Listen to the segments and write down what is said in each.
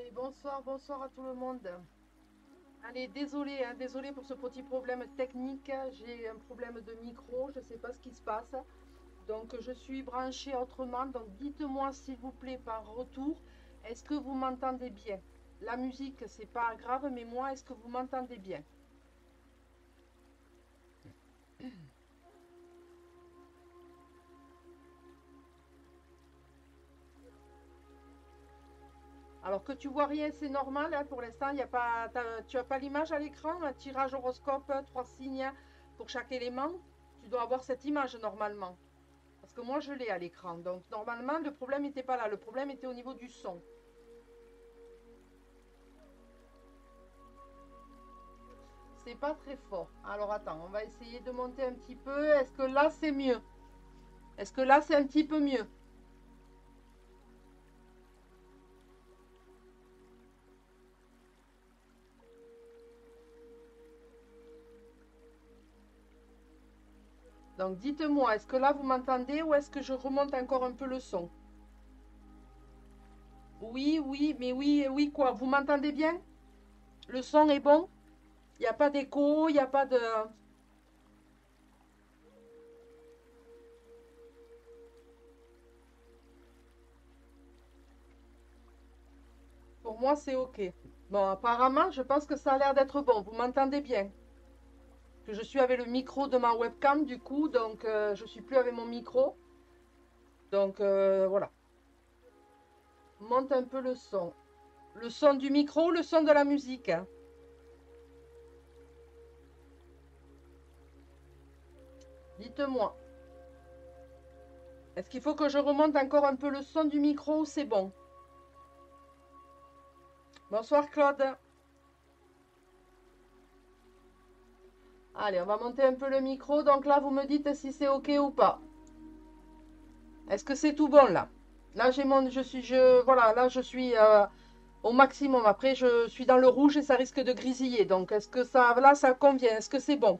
Allez, bonsoir, bonsoir à tout le monde. Allez, désolé, hein, désolé pour ce petit problème technique. J'ai un problème de micro, je ne sais pas ce qui se passe. Donc, je suis branchée autrement. Donc, dites-moi s'il vous plaît par retour, est-ce que vous m'entendez bien? La musique, c'est pas grave, mais moi, est-ce que vous m'entendez bien? Alors que tu vois rien, c'est normal, hein, pour l'instant, il y a pas, tu as pas l'image à l'écran, un tirage horoscope, trois signes pour chaque élément. Tu dois avoir cette image normalement. Parce que moi, je l'ai à l'écran. Donc, normalement, le problème n'était pas là. Le problème était au niveau du son. C'est pas très fort. Alors, attends, on va essayer de monter un petit peu. Est-ce que là, c'est mieux? Est-ce que là, c'est un petit peu mieux? Donc, dites-moi, est-ce que là, vous m'entendez ou est-ce que je remonte encore un peu le son? Oui, oui, mais oui, oui, quoi? Vous m'entendez bien? Le son est bon? Il n'y a pas d'écho, il n'y a pas de... Pour moi, c'est OK. Bon, apparemment, je pense que ça a l'air d'être bon. Vous m'entendez bien? Que je suis avec le micro de ma webcam du coup, donc je suis plus avec mon micro. Donc voilà. Monte un peu le son. Le son du micro, le son de la musique, hein. Dites-moi. Est-ce qu'il faut que je remonte encore un peu le son du micro ou c'est bon? Bonsoir Claude. Allez, on va monter un peu le micro. Donc là, vous me dites si c'est OK ou pas. Est-ce que c'est tout bon là? Là, voilà, là, je suis au maximum. Après, je suis dans le rouge et ça risque de grisiller. Donc, est-ce que là, ça convient? Est-ce que c'est bon?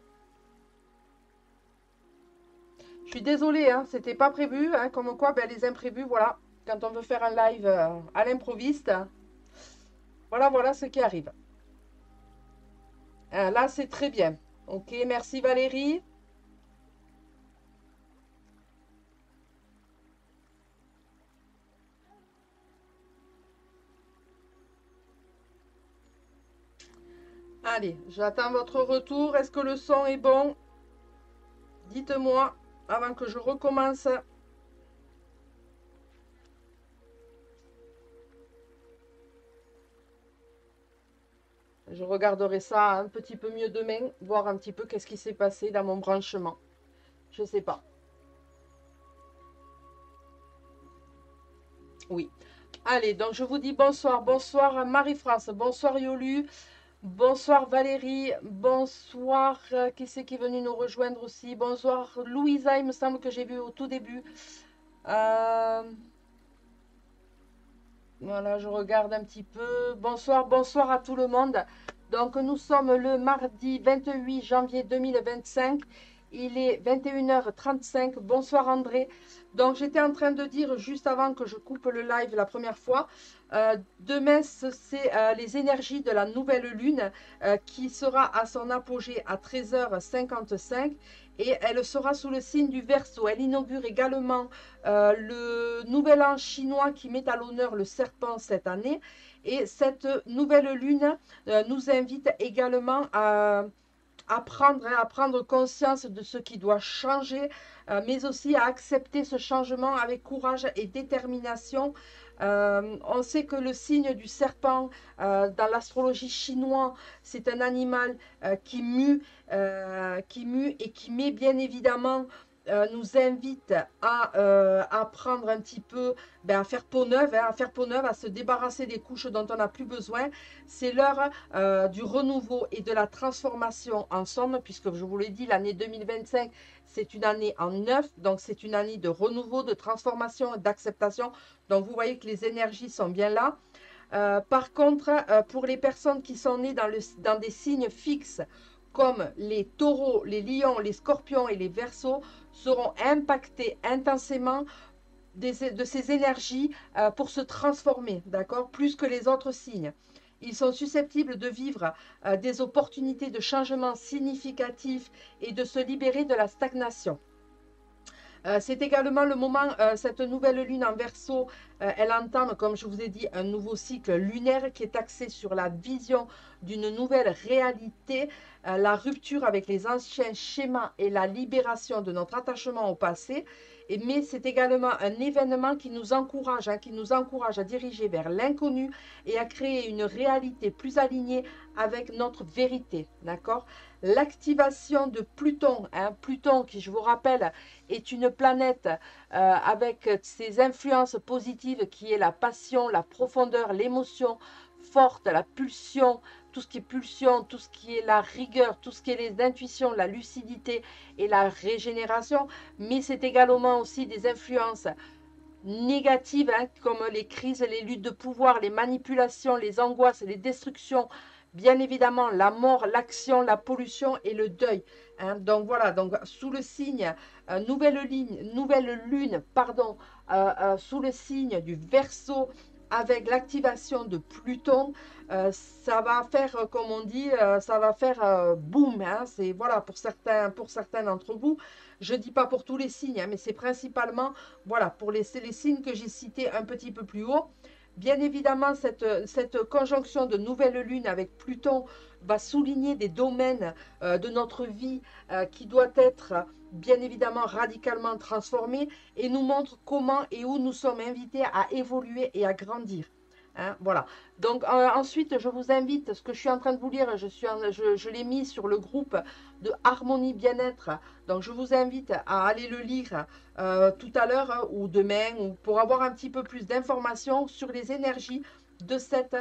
Je suis désolée, hein, c'était pas prévu, hein, comme quoi, ben, les imprévus, voilà. Quand on veut faire un live à l'improviste, voilà, voilà ce qui arrive. Là, c'est très bien. Ok, merci Valérie. Allez, j'attends votre retour. Est-ce que le son est bon? Dites-moi avant que je recommence. Je regarderai ça un petit peu mieux demain, voir un petit peu qu'est-ce qui s'est passé dans mon branchement. Je sais pas. Oui. Allez, donc je vous dis bonsoir. Bonsoir Marie-France. Bonsoir Yolu. Bonsoir Valérie. Bonsoir. Qui c'est qui est venu nous rejoindre aussi? Bonsoir Louisa, il me semble que j'ai vu au tout début. Euh, voilà, je regarde un petit peu. Bonsoir, bonsoir à tout le monde. Donc nous sommes le mardi 28 janvier 2025. Il est 21h35. Bonsoir André. Donc j'étais en train de dire juste avant que je coupe le live la première fois, demain c'est les énergies de la nouvelle lune qui sera à son apogée à 13h55 et elle sera sous le signe du Verseau. Elle inaugure également le nouvel an chinois qui met à l'honneur le serpent cette année. Et cette nouvelle lune nous invite également à prendre conscience de ce qui doit changer, mais aussi à accepter ce changement avec courage et détermination. On sait que le signe du serpent dans l'astrologie chinoise, c'est un animal qui mue et qui met bien évidemment nous invite à prendre un petit peu, ben, à faire peau neuve, hein, à faire peau neuve, à se débarrasser des couches dont on n'a plus besoin. C'est l'heure du renouveau et de la transformation en somme, puisque je vous l'ai dit, l'année 2025, c'est une année en neuf, donc c'est une année de renouveau, de transformation et d'acceptation. Donc vous voyez que les énergies sont bien là. Par contre, pour les personnes qui sont nées dans des signes fixes, comme les taureaux, les lions, les scorpions et les verseaux, seront impactés intensément de ces énergies pour se transformer, d'accord? Plus que les autres signes. Ils sont susceptibles de vivre des opportunités de changement significatifs et de se libérer de la stagnation. C'est également le moment, cette nouvelle lune en Verseau, elle entame, comme je vous ai dit, un nouveau cycle lunaire qui est axé sur la vision d'une nouvelle réalité, la rupture avec les anciens schémas et la libération de notre attachement au passé. Mais c'est également un événement qui nous encourage à diriger vers l'inconnu et à créer une réalité plus alignée avec notre vérité, d'accord? L'activation de Pluton, Pluton qui, je vous rappelle, est une planète avec ses influences positives qui est la passion, la profondeur, l'émotion forte, la pulsion, tout ce qui est pulsion, tout ce qui est la rigueur, tout ce qui est les intuitions, la lucidité et la régénération, mais c'est également aussi des influences négatives comme les crises, les luttes de pouvoir, les manipulations, les angoisses, les destructions, bien évidemment la mort, l'action, la pollution et le deuil. Donc voilà, donc sous le signe, nouvelle lune, pardon, sous le signe du Verseau, avec l'activation de Pluton, ça va faire, comme on dit, ça va faire boum. C'est voilà pour certains d'entre vous. Je ne dis pas pour tous les signes, mais c'est principalement voilà pour les signes que j'ai cités un petit peu plus haut. Bien évidemment, cette conjonction de nouvelle lune avec Pluton va souligner des domaines de notre vie qui doit être bien évidemment radicalement transformés et nous montre comment et où nous sommes invités à évoluer et à grandir. Voilà. Donc ensuite, je vous invite, ce que je suis en train de vous lire, je l'ai mis sur le groupe de Harmonie Bien-être. Donc je vous invite à aller le lire tout à l'heure ou demain ou pour avoir un petit peu plus d'informations sur les énergies de cette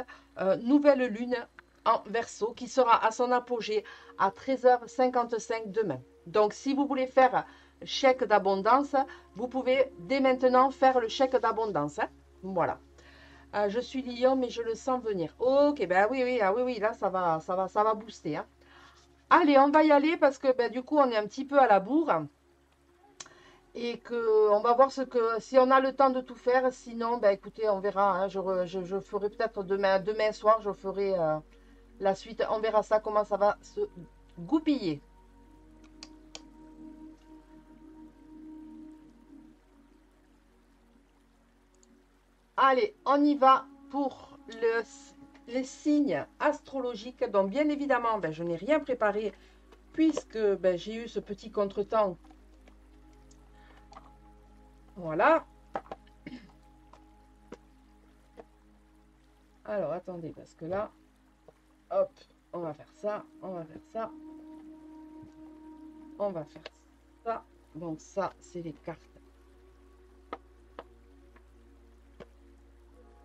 nouvelle lune en Verseau qui sera à son apogée à 13h55 demain. Donc si vous voulez faire chèque d'abondance, vous pouvez dès maintenant faire le chèque d'abondance. Voilà. Je suis Lion, mais je le sens venir. Ok, ben oui, oui, là, ça va booster. Allez, on va y aller parce que ben, du coup, on est un petit peu à la bourre. Et que on va voir si on a le temps de tout faire. Sinon, ben, écoutez, on verra. Je ferai peut-être demain soir, je ferai la suite. On verra ça, comment ça va se goupiller. Allez, on y va pour les signes astrologiques. Donc, bien évidemment, ben, je n'ai rien préparé puisque ben, j'ai eu ce petit contretemps. Voilà. Alors, attendez, parce que là, hop, on va faire ça, on va faire ça. On va faire ça. Donc, ça, c'est les cartes.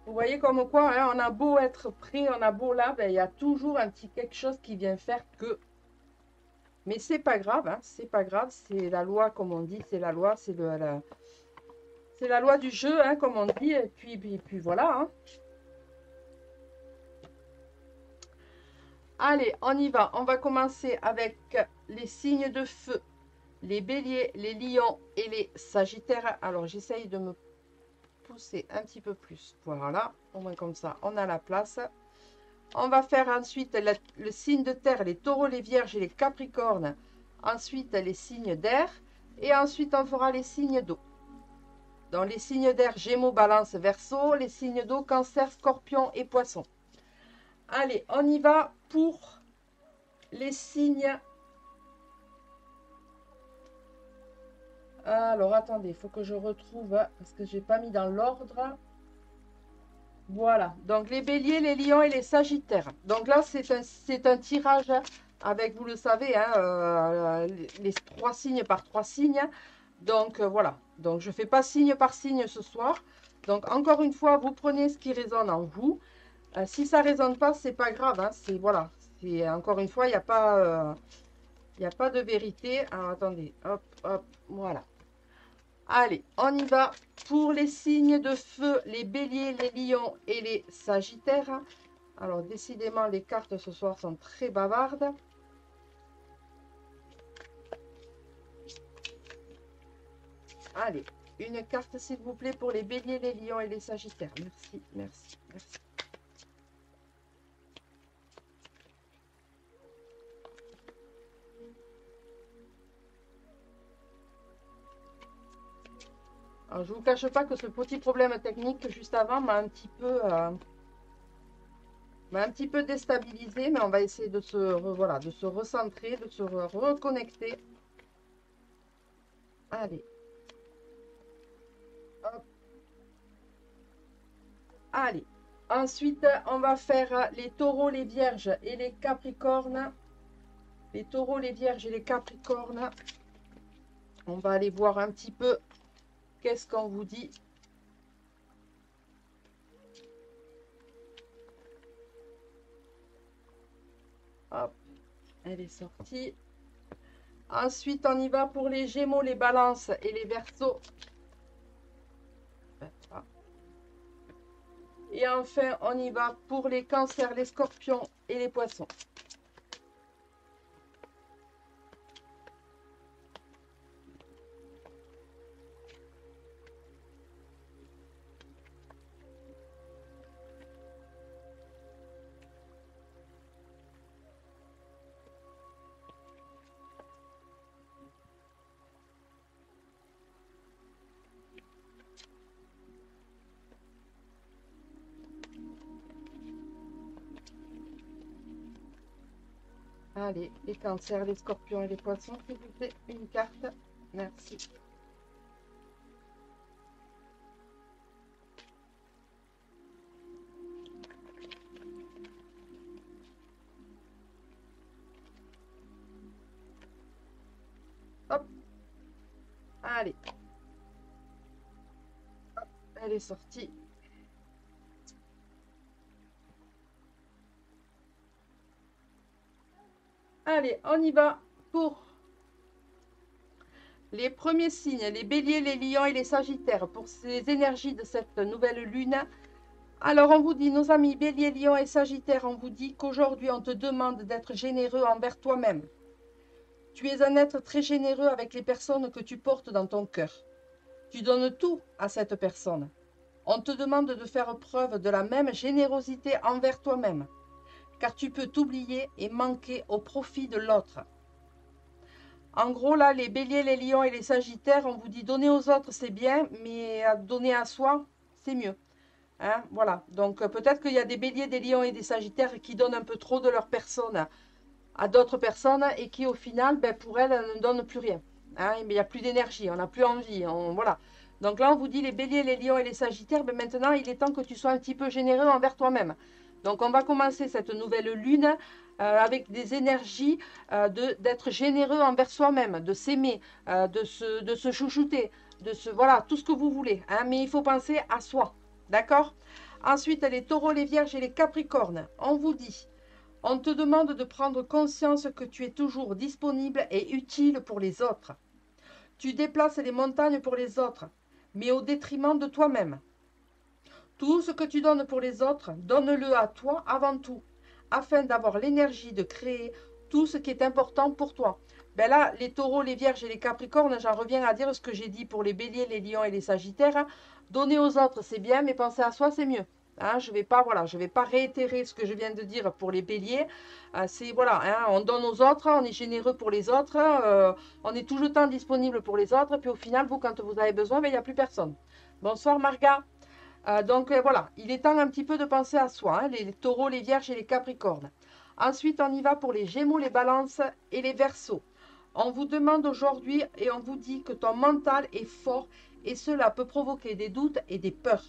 Vous voyez comme quoi, on a beau être prêt, on a beau là, ben, il y a toujours un petit quelque chose qui vient faire que. Mais c'est pas grave, c'est pas grave, c'est la loi, comme on dit, c'est la loi, c'est la loi du jeu, comme on dit, et puis voilà. Allez, on y va. On va commencer avec les signes de feu, les béliers, les lions et les sagittaires. Alors, j'essaye de me pousser un petit peu plus. Voilà, au moins comme ça, on a la place. On va faire ensuite le signe de terre, les taureaux, les vierges et les capricornes. Ensuite, les signes d'air. Et ensuite, on fera les signes d'eau. Donc, les signes d'air, Gémeaux, Balance, Verseau. Les signes d'eau, Cancer, Scorpion et Poisson. Allez, on y va pour les signes. Alors, attendez, il faut que je retrouve, parce que je n'ai pas mis dans l'ordre. Voilà, donc les béliers, les lions et les sagittaires. Donc là, c'est un tirage avec, vous le savez, les 3 signes par 3 signes. Donc voilà, donc je ne fais pas signe par signe ce soir. Donc encore une fois, vous prenez ce qui résonne en vous. Si ça ne résonne pas, c'est pas grave. C'est voilà, encore une fois, il n'y a pas de vérité. Alors attendez, hop, hop, voilà. Allez, on y va pour les signes de feu, les béliers, les lions et les sagittaires. Alors, décidément, les cartes ce soir sont très bavardes. Allez, une carte, s'il vous plaît, pour les béliers, les lions et les sagittaires. Merci, merci, merci. Alors, je ne vous cache pas que ce petit problème technique juste avant m'a un petit peu déstabilisé, mais on va essayer de voilà, de se recentrer, de se reconnecter. Allez. Hop. Allez. Ensuite, on va faire les taureaux, les vierges et les capricornes. Les taureaux, les vierges et les capricornes. On va aller voir un petit peu qu'est-ce qu'on vous dit. Hop, elle est sortie. Ensuite, on y va pour les gémeaux, les balances et les verseaux. Et enfin, on y va pour les cancers, les scorpions et les poissons. Allez, les cancers, les scorpions et les poissons, s'il vous plaît, une carte. Merci. Hop. Allez. Hop, elle est sortie. Allez, on y va pour les premiers signes, les béliers, les lions et les sagittaires, pour ces énergies de cette nouvelle lune. Alors, on vous dit, nos amis béliers, lions et sagittaires, on vous dit qu'aujourd'hui, on te demande d'être généreux envers toi-même. Tu es un être très généreux avec les personnes que tu portes dans ton cœur. Tu donnes tout à cette personne. On te demande de faire preuve de la même générosité envers toi-même, car tu peux t'oublier et manquer au profit de l'autre. En gros, là, les béliers, les lions et les sagittaires, on vous dit donner aux autres, c'est bien, mais donner à soi, c'est mieux. Hein, voilà. Donc, peut-être qu'il y a des béliers, des lions et des sagittaires qui donnent un peu trop de leur personne à d'autres personnes et qui, au final, ben, pour elles, ne donnent plus rien. Hein, il n'y a plus d'énergie, on n'a plus envie. Voilà. Donc là, on vous dit les béliers, les lions et les sagittaires, ben, maintenant, il est temps que tu sois un petit peu généreux envers toi-même. Donc, on va commencer cette nouvelle lune avec des énergies d'être généreux envers soi-même, de s'aimer, de se chouchouter, voilà, tout ce que vous voulez. Hein, mais il faut penser à soi. D'accord? Ensuite, les taureaux, les vierges et les capricornes. On vous dit, on te demande de prendre conscience que tu es toujours disponible et utile pour les autres. Tu déplaces les montagnes pour les autres, mais au détriment de toi-même. Tout ce que tu donnes pour les autres, donne-le à toi avant tout, afin d'avoir l'énergie de créer tout ce qui est important pour toi. Ben là, les taureaux, les vierges et les capricornes, j'en reviens à dire ce que j'ai dit pour les béliers, les lions et les sagittaires. Donner aux autres, c'est bien, mais penser à soi, c'est mieux. Hein, je vais pas réitérer ce que je viens de dire pour les béliers. C'est voilà, hein, on donne aux autres, on est généreux pour les autres, on est tout le temps disponible pour les autres, puis au final, vous, quand vous avez besoin, ben, il n'y a plus personne. Bonsoir Marga. Donc voilà, il est temps un petit peu de penser à soi, hein, les taureaux, les vierges et les capricornes. Ensuite, on y va pour les gémeaux, les balances et les verseaux. On vous demande aujourd'hui et on vous dit que ton mental est fort et cela peut provoquer des doutes et des peurs.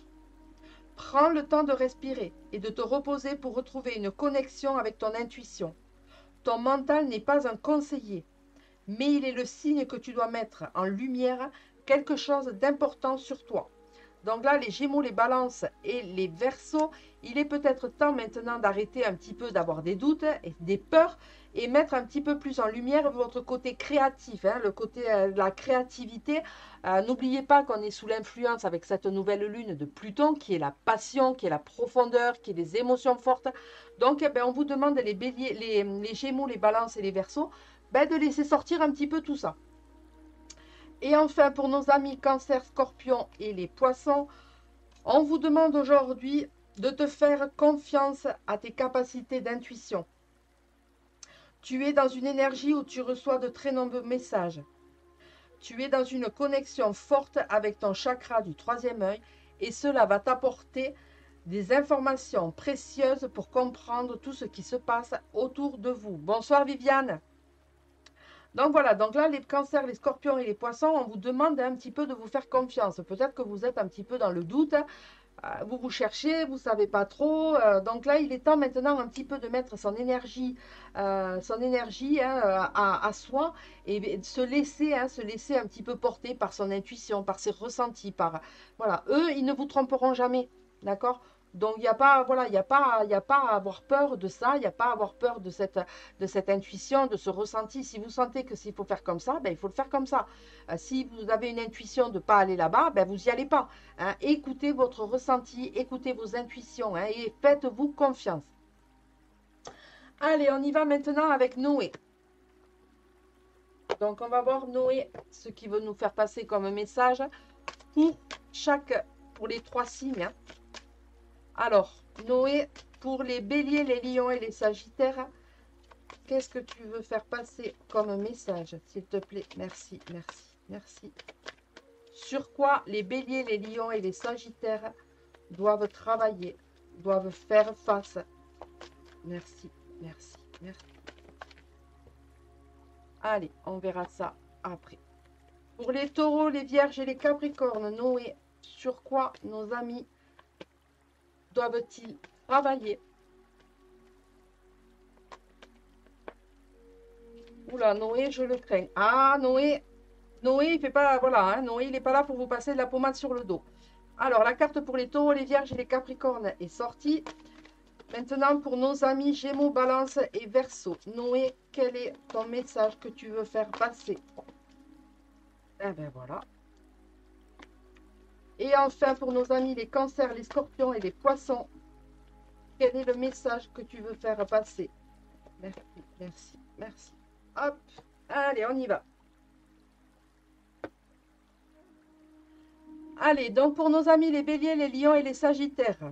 Prends le temps de respirer et de te reposer pour retrouver une connexion avec ton intuition. Ton mental n'est pas un conseiller, mais il est le signe que tu dois mettre en lumière quelque chose d'important sur toi. Donc là, les gémeaux, les balances et les verseaux, il est peut-être temps maintenant d'arrêter un petit peu d'avoir des doutes et des peurs et mettre un petit peu plus en lumière votre côté créatif, hein, le côté de la créativité. N'oubliez pas qu'on est sous l'influence avec cette nouvelle lune de Pluton qui est la passion, qui est la profondeur, qui est les émotions fortes. Donc, on vous demande les béliers, les gémeaux, les balances et les verseaux, de laisser sortir un petit peu tout ça. Et enfin, pour nos amis Cancer, Scorpion et les Poissons, on vous demande aujourd'hui de te faire confiance à tes capacités d'intuition. Tu es dans une énergie où tu reçois de très nombreux messages. Tu es dans une connexion forte avec ton chakra du troisième œil et cela va t'apporter des informations précieuses pour comprendre tout ce qui se passe autour de vous. Bonsoir Viviane. Donc voilà, donc là les cancers, les scorpions et les poissons, on vous demande un petit peu de vous faire confiance. Peut-être que vous êtes un petit peu dans le doute, vous vous cherchez, vous ne savez pas trop. Donc là, il est temps maintenant un petit peu de mettre son énergie à soi et de se laisser un petit peu porter par son intuition, par ses ressentis. Voilà, eux, ils ne vous tromperont jamais, d'accord? Donc il n'y a pas, voilà, il y a pas à avoir peur de ça, il n'y a pas à avoir peur de cette intuition, de ce ressenti. Si vous sentez que s'il faut faire comme ça, ben, il faut le faire comme ça. Si vous avez une intuition de ne pas aller là-bas, ben, vous n'y allez pas. Hein. Écoutez votre ressenti, écoutez vos intuitions et faites-vous confiance. Allez, on y va maintenant avec Noé. Donc, on va voir Noé, ce qu'il veut nous faire passer comme message pour les 3 signes. Hein. Alors, Noé, pour les béliers, les lions et les sagittaires, qu'est-ce que tu veux faire passer comme message, s'il te plaît? Merci, merci, merci. Sur quoi les béliers, les lions et les sagittaires doivent travailler, doivent faire face. Merci, merci, merci. Allez, on verra ça après. Pour les taureaux, les vierges et les capricornes, Noé, sur quoi nos amis doivent-ils travailler? Oula, Noé, je le crains. Ah, Noé, il fait pas, voilà, hein, Noé, il n'est pas là pour vous passer de la pommade sur le dos. Alors, la carte pour les taureaux, les vierges et les capricornes est sortie. Maintenant, pour nos amis Gémeaux, Balance et Verseau. Noé, quel est ton message que tu veux faire passer? Eh bien, voilà. Et enfin, pour nos amis les cancers, les scorpions et les poissons, quel est le message que tu veux faire passer? Merci, merci, merci. Hop, allez, on y va. Allez, donc pour nos amis les béliers, les lions et les sagittaires.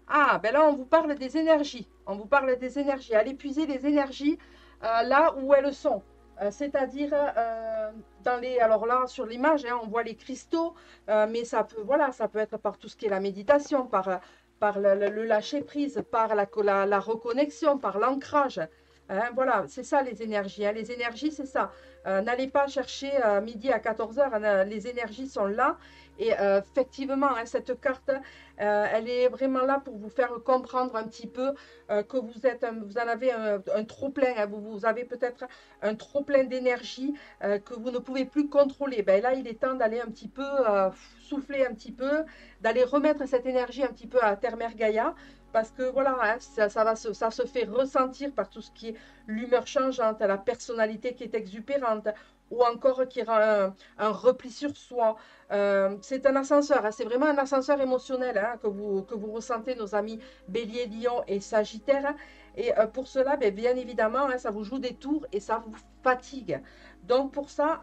Ah, ben là, on vous parle des énergies. On vous parle des énergies. Allez puiser les énergies là où elles sont. C'est-à-dire, alors là, sur l'image, hein, on voit les cristaux, mais ça peut, voilà, ça peut être par tout ce qui est la méditation, par le lâcher-prise, par la reconnexion, par l'ancrage. Hein, voilà, c'est ça les énergies. Hein. Les énergies, c'est ça. N'allez pas chercher midi à 14 heures. Hein, les énergies sont là. Et effectivement, hein, cette carte, elle est vraiment là pour vous faire comprendre un petit peu que vous en avez un trop-plein. Hein, vous avez peut-être un trop-plein d'énergie que vous ne pouvez plus contrôler. Ben là, il est temps d'aller un petit peu souffler un petit peu, d'aller remettre cette énergie un petit peu à Terre Mère Gaïa. Parce que voilà, hein, ça se fait ressentir par tout ce qui est l'humeur changeante, la personnalité qui est exubérante, ou encore qui rend un repli sur soi. C'est un ascenseur, hein, c'est vraiment un ascenseur émotionnel hein, que vous ressentez, nos amis Bélier, Lion et Sagittaire. Et pour cela, bien évidemment, hein, ça vous joue des tours et ça vous fatigue. Donc pour ça,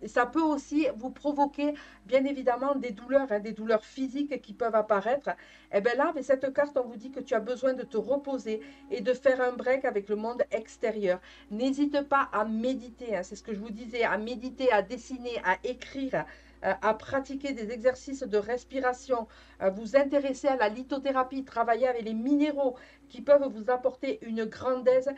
ça peut aussi vous provoquer, bien évidemment, des douleurs, hein, des douleurs physiques qui peuvent apparaître. Et bien là, avec cette carte, on vous dit que tu as besoin de te reposer et de faire un break avec le monde extérieur. N'hésite pas à méditer, hein, c'est ce que je vous disais, à méditer, à dessiner, à écrire, à pratiquer des exercices de respiration, vous intéresser à la lithothérapie, travailler avec les minéraux qui peuvent vous apporter une grande aide,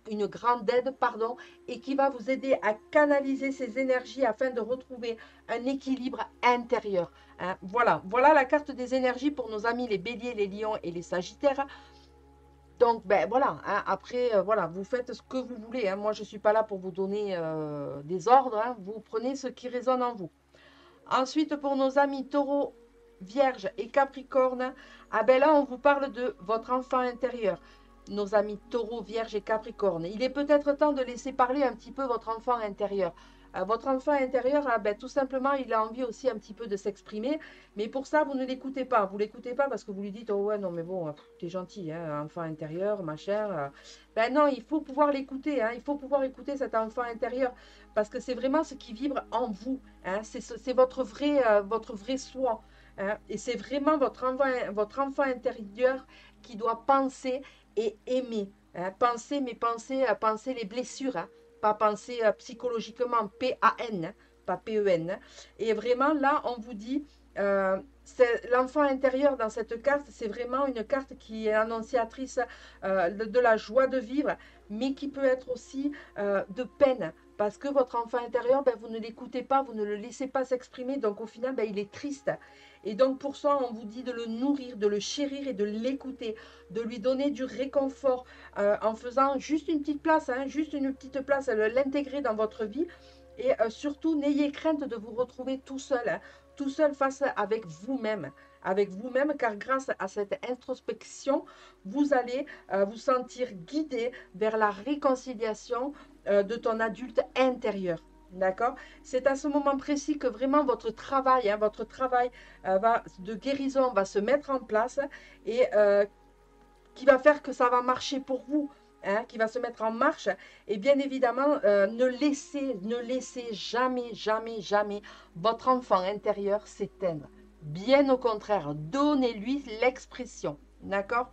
et qui va vous aider à canaliser ces énergies afin de retrouver un équilibre intérieur. Hein. Voilà la carte des énergies pour nos amis les béliers, les lions et les sagittaires. Donc, ben voilà, hein, après, voilà, vous faites ce que vous voulez. Hein. Moi, je ne suis pas là pour vous donner des ordres. Hein. Vous prenez ce qui résonne en vous. Ensuite, pour nos amis taureaux, vierges et capricornes, ah ben là, on vous parle de votre enfant intérieur. Nos amis taureaux, vierges et capricornes. Il est peut-être temps de laisser parler un petit peu votre enfant intérieur. Votre enfant intérieur, ben, tout simplement, il a envie aussi un petit peu de s'exprimer. Mais pour ça, vous ne l'écoutez pas. Vous ne l'écoutez pas parce que vous lui dites, oh ouais, non, mais bon, t'es gentil, hein, enfant intérieur, ma chère. Ben non, il faut pouvoir l'écouter. Hein, il faut pouvoir écouter cet enfant intérieur parce que c'est vraiment ce qui vibre en vous. Hein, c'est votre vrai soi. Hein, et c'est vraiment votre enfant intérieur qui doit penser et aimer. Hein, penser, mais penser les blessures. Hein, pas penser psychologiquement, P-A-N, hein, pas P-E-N. Hein. Et vraiment, là, on vous dit, l'enfant intérieur dans cette carte, c'est vraiment une carte qui est annonciatrice de la joie de vivre, mais qui peut être aussi de peine. Parce que votre enfant intérieur, ben, vous ne l'écoutez pas, vous ne le laissez pas s'exprimer, donc au final, ben, il est triste. Et donc pour ça, on vous dit de le nourrir, de le chérir et de l'écouter, de lui donner du réconfort en faisant juste une petite place, hein, juste une petite place, l'intégrer dans votre vie. Et surtout, n'ayez crainte de vous retrouver tout seul, hein, tout seul face avec vous-même, car grâce à cette introspection, vous allez vous sentir guidé vers la réconciliation de ton adulte intérieur. D'accord? C'est à ce moment précis que vraiment votre travail, hein, de guérison va se mettre en place et qui va faire que ça va marcher pour vous. Hein, qui va se mettre en marche. Et bien évidemment, ne laissez jamais, jamais, jamais votre enfant intérieur s'éteindre. Bien au contraire, donnez-lui l'expression. D'accord?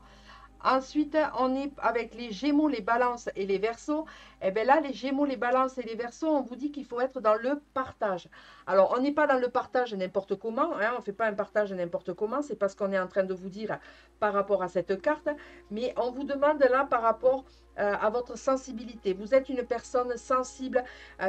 Ensuite, on est avec les Gémeaux, les Balances et les Verseaux. Et bien là, les Gémeaux, les Balances et les Verseaux, on vous dit qu'il faut être dans le partage. Alors, on n'est pas dans le partage n'importe comment. Hein, on ne fait pas un partage n'importe comment. C'est pas ce qu'on est en train de vous dire par rapport à cette carte. Mais on vous demande là par rapport à votre sensibilité. Vous êtes une personne sensible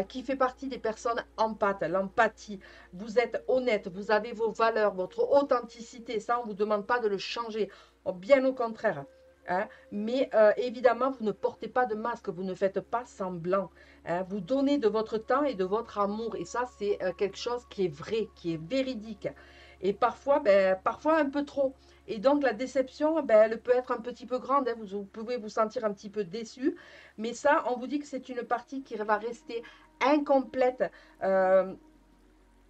qui fait partie des personnes empathes, l'empathie. Vous êtes honnête, vous avez vos valeurs, votre authenticité. Ça, on ne vous demande pas de le changer. Bien au contraire. Hein, mais évidemment, vous ne portez pas de masque, vous ne faites pas semblant. Hein, vous donnez de votre temps et de votre amour. Et ça, c'est quelque chose qui est vrai, qui est véridique. Et parfois, parfois un peu trop. Et donc, la déception, elle peut être un petit peu grande. Hein, vous pouvez vous sentir un petit peu déçu. Mais ça, on vous dit que c'est une partie qui va rester incomplète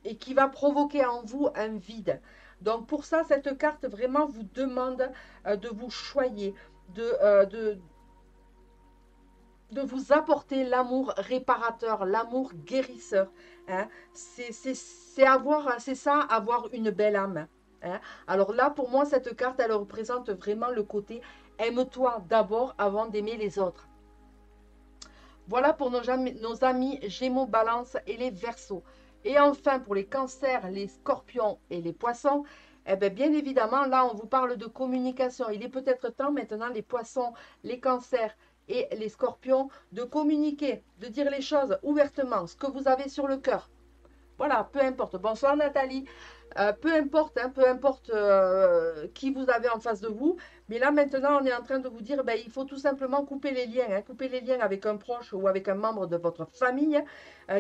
et qui va provoquer en vous un vide. Donc pour ça, cette carte vraiment vous demande de vous choyer, de vous apporter l'amour réparateur, l'amour guérisseur. Hein. C'est ça, avoir une belle âme. Hein. Alors là, pour moi, cette carte, elle représente vraiment le côté aime-toi d'abord avant d'aimer les autres. Voilà pour nos amis Gémeaux, Balance et les Verseaux. Et enfin, pour les cancers, les scorpions et les poissons, eh bien évidemment, là, on vous parle de communication. Il est peut-être temps maintenant, les poissons, les cancers et les scorpions, de communiquer, de dire les choses ouvertement, ce que vous avez sur le cœur. Voilà, peu importe. Bonsoir Nathalie. Peu importe, hein, peu importe qui vous avez en face de vous. Mais là, maintenant, on est en train de vous dire, il faut tout simplement couper les liens. Hein, couper les liens avec un proche ou avec un membre de votre famille.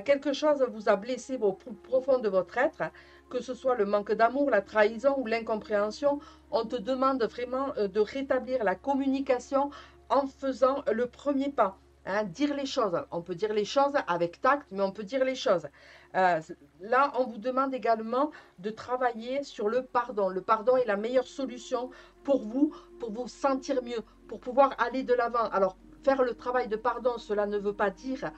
Quelque chose vous a blessé au plus profond de votre être. Que ce soit le manque d'amour, la trahison ou l'incompréhension. On te demande vraiment de rétablir la communication en faisant le premier pas. Hein, dire les choses. On peut dire les choses avec tact, mais on peut dire les choses. Là, on vous demande également de travailler sur le pardon. Le pardon est la meilleure solution pour vous sentir mieux, pour pouvoir aller de l'avant. Alors, faire le travail de pardon, cela ne veut pas dire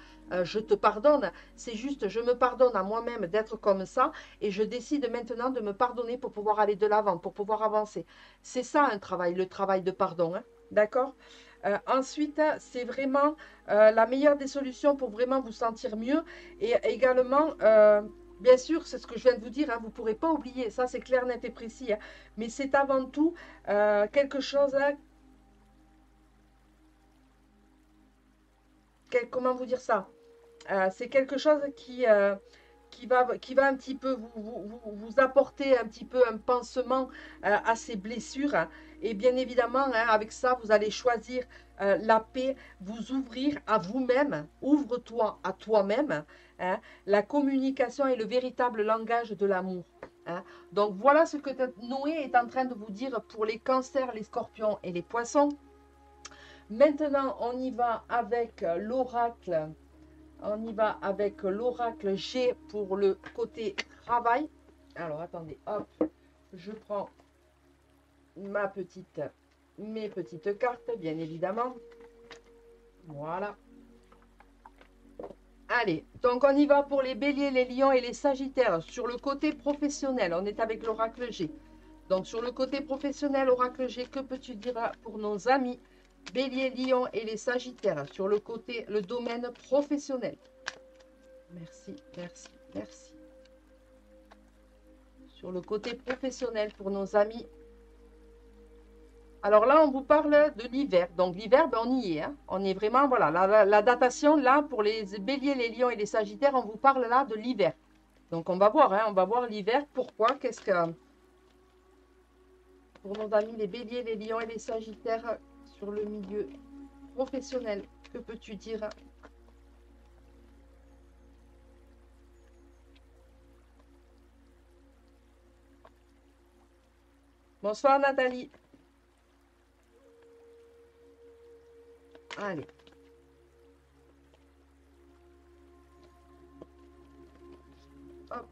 je te pardonne, c'est juste je me pardonne à moi-même d'être comme ça et je décide maintenant de me pardonner pour pouvoir aller de l'avant, pour pouvoir avancer. C'est ça un travail, le travail de pardon. Hein, d'accord? Ensuite, c'est vraiment la meilleure des solutions pour vraiment vous sentir mieux. Et également, bien sûr, c'est ce que je viens de vous dire, hein, vous ne pourrez pas oublier, ça c'est clair, net et précis. Hein, mais c'est avant tout quelque chose, comment vous dire ça? C'est quelque chose qui va un petit peu vous apporter un petit peu un pansement à ces blessures. Hein. Et bien évidemment, hein, avec ça, vous allez choisir la paix, vous ouvrir à vous-même, ouvre-toi à toi-même. Hein. La communication est le véritable langage de l'amour. Hein. Donc voilà ce que Noé est en train de vous dire pour les cancers, les scorpions et les poissons. Maintenant, on y va avec l'oracle On y va avec l'oracle G pour le côté travail. Alors, attendez, hop, je prends mes petites cartes, bien évidemment. Voilà. Allez, donc on y va pour les béliers, les lions et les sagittaires. Sur le côté professionnel, on est avec l'oracle G. Donc, sur le côté professionnel, oracle G, que peux-tu dire pour nos amis bélier, lion et les sagittaires sur le côté, le domaine professionnel? Merci, merci, merci. Sur le côté professionnel pour nos amis. Alors là, on vous parle de l'hiver. Donc l'hiver, ben, on y est. Hein. On est vraiment, voilà, la datation, là, pour les béliers, les lions et les sagittaires, on vous parle là de l'hiver. Donc on va voir, hein, on va voir l'hiver. Pourquoi? Qu'est-ce que... Pour nos amis, les béliers, les lions et les sagittaires sur le milieu professionnel, que peux-tu dire? Bonsoir Nathalie. Allez. Hop.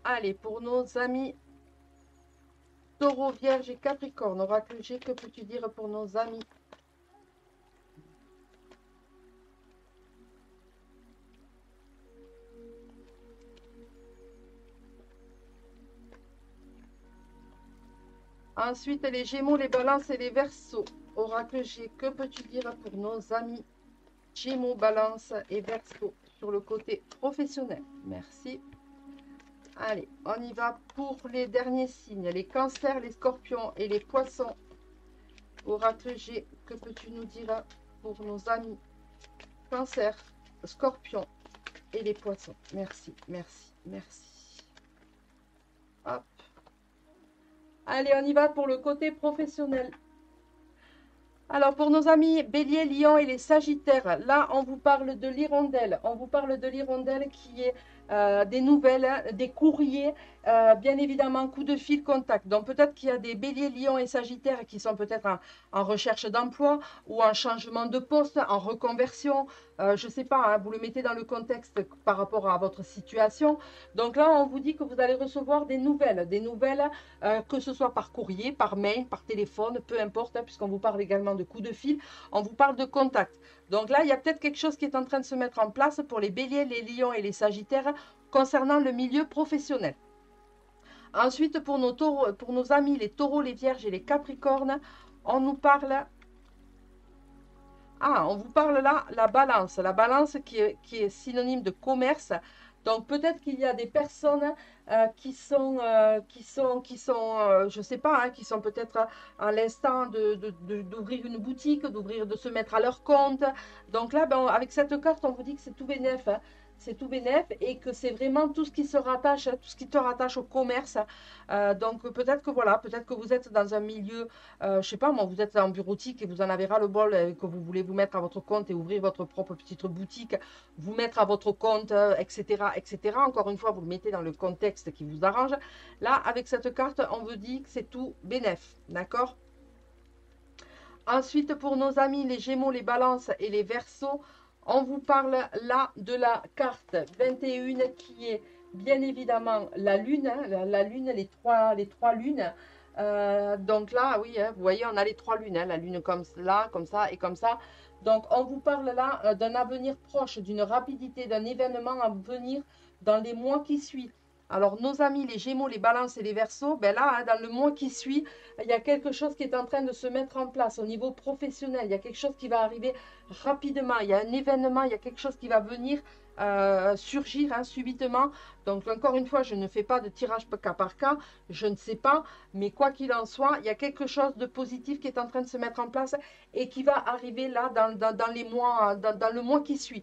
Allez, pour nos amis Taureau, Vierge et Capricorne, oracle G, que peux-tu dire pour nos amis? Ensuite, les Gémeaux, les Balances et les Verseaux. Oracle G, que peux-tu dire pour nos amis Gémeaux, Balance et Verseaux sur le côté professionnel? Merci. Allez, on y va pour les derniers signes. Les Cancers, les Scorpions et les Poissons. Oracle G, que peux-tu nous dire pour nos amis Cancer, Scorpions et les Poissons? Merci, merci, merci. Hop. Allez, on y va pour le côté professionnel. Alors, pour nos amis Bélier, Lion et les Sagittaires, là, on vous parle de l'hirondelle. On vous parle de l'hirondelle qui est des nouvelles, des courriers, bien évidemment, coup de fil, contact. Donc, peut-être qu'il y a des Béliers, Lions et Sagittaires qui sont peut-être en recherche d'emploi ou en changement de poste, en reconversion. Je ne sais pas, hein, vous le mettez dans le contexte par rapport à votre situation. Donc là, on vous dit que vous allez recevoir des nouvelles que ce soit par courrier, par mail, par téléphone, peu importe, hein, puisqu'on vous parle également de coup de fil, on vous parle de contact. Donc là, il y a peut-être quelque chose qui est en train de se mettre en place pour les béliers, les lions et les sagittaires concernant le milieu professionnel. Ensuite, pour nos amis, les taureaux, les vierges et les capricornes, on nous parle... Ah, on vous parle là, la balance qui est synonyme de commerce. Donc peut-être qu'il y a des personnes qui sont, je sais pas, hein, qui sont peut-être à l'instant d'ouvrir une boutique, de se mettre à leur compte. Donc là, ben, avec cette carte, on vous dit que c'est tout bénef, hein. C'est tout bénef et que c'est vraiment tout ce qui se rattache, tout ce qui te rattache au commerce. Donc peut-être que voilà, peut-être que vous êtes dans un milieu, je sais pas moi, vous êtes en bureautique et vous en avez ras le bol, que vous voulez vous mettre à votre compte et ouvrir votre propre petite boutique, vous mettre à votre compte, etc., etc. Encore une fois, vous le mettez dans le contexte qui vous arrange. Là, avec cette carte, on vous dit que c'est tout bénef, d'accord? Ensuite, pour nos amis les Gémeaux, les Balances et les Verseaux, on vous parle là de la carte 21 qui est bien évidemment la Lune, hein, la Lune, les trois lunes. Donc là, oui, hein, vous voyez, on a les trois lunes, hein, la Lune comme ça et comme ça. Donc, on vous parle là d'un avenir proche, d'une rapidité, d'un événement à venir dans les mois qui suivent. Alors, nos amis, les Gémeaux, les Balances et les Verseaux, ben là, hein, dans le mois qui suit, il y a quelque chose qui est en train de se mettre en place au niveau professionnel. Il y a quelque chose qui va arriver rapidement. Il y a un événement, il y a quelque chose qui va venir surgir hein, subitement. Donc, encore une fois, je ne fais pas de tirage cas par cas. Je ne sais pas. Mais quoi qu'il en soit, il y a quelque chose de positif qui est en train de se mettre en place et qui va arriver là dans les mois, dans le mois qui suit.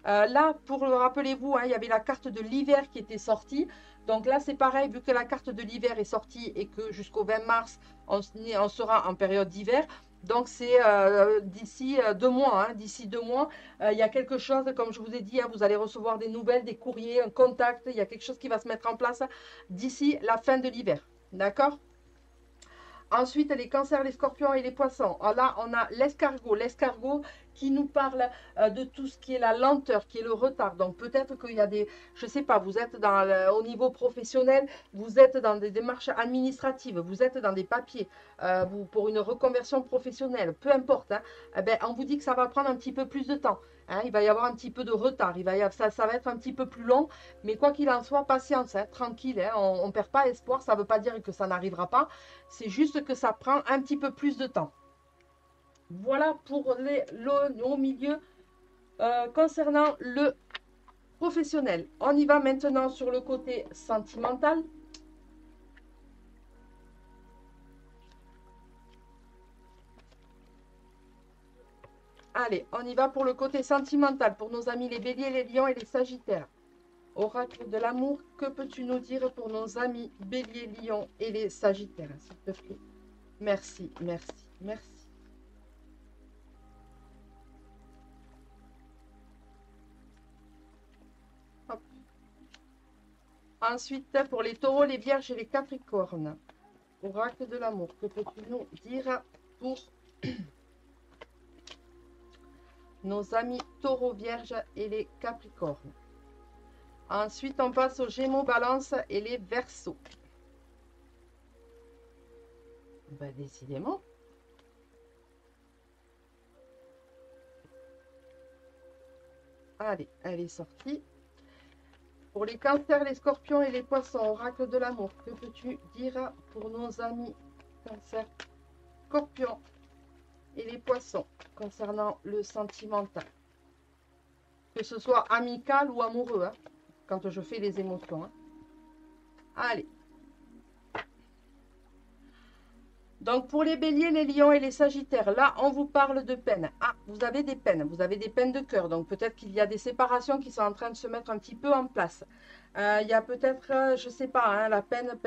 Là, rappelez-vous, hein, il y avait la carte de l'hiver qui était sortie. Donc là, c'est pareil, vu que la carte de l'hiver est sortie et que jusqu'au 20 mars, on sera en période d'hiver. Donc c'est d'ici 2 mois. Hein, d'ici 2 mois, il y a quelque chose, comme je vous ai dit, hein, vous allez recevoir des nouvelles, des courriers, un contact. Il y a quelque chose qui va se mettre en place d'ici la fin de l'hiver. D'accord? Ensuite, les cancers, les scorpions et les poissons. Alors là, on a l'escargot. L'escargot qui nous parle de tout ce qui est la lenteur, qui est le retard. Donc peut-être qu'il y a des, je ne sais pas, vous êtes au niveau professionnel, vous êtes dans des démarches administratives, vous êtes dans des papiers pour une reconversion professionnelle, peu importe. Hein, eh ben, on vous dit que ça va prendre un petit peu plus de temps. Hein, il va y avoir un petit peu de retard, ça va être un petit peu plus long, mais quoi qu'il en soit, patience, hein, tranquille, hein, on ne perd pas espoir, ça ne veut pas dire que ça n'arrivera pas, c'est juste que ça prend un petit peu plus de temps. Voilà pour au milieu concernant le professionnel. On y va maintenant sur le côté sentimental. Allez, on y va pour le côté sentimental, pour nos amis les béliers, les lions et les sagittaires. Oracle de l'amour, que peux-tu nous dire pour nos amis béliers, lions et les sagittaires, s'il te plaît? Merci, merci, merci. Hop. Ensuite, pour les taureaux, les vierges et les capricornes. Oracle de l'amour, que peux-tu nous dire pour nos amis taureaux, vierges et les capricornes? Ensuite, on passe aux gémeaux, balance et les verseaux. Ben, décidément. Allez, elle est sortie. Pour les cancers, les scorpions et les poissons, oracle de l'amour, que peux-tu dire pour nos amis cancers, scorpions et les poissons concernant le sentimental? Que ce soit amical ou amoureux, hein, quand je fais les émotions. Hein. Allez. Donc, pour les béliers, les lions et les sagittaires, là, on vous parle de peine. Ah, vous avez des peines de cœur. Donc, peut-être qu'il y a des séparations qui sont en train de se mettre un petit peu en place. Il y a peut-être, je ne sais pas, hein, la peine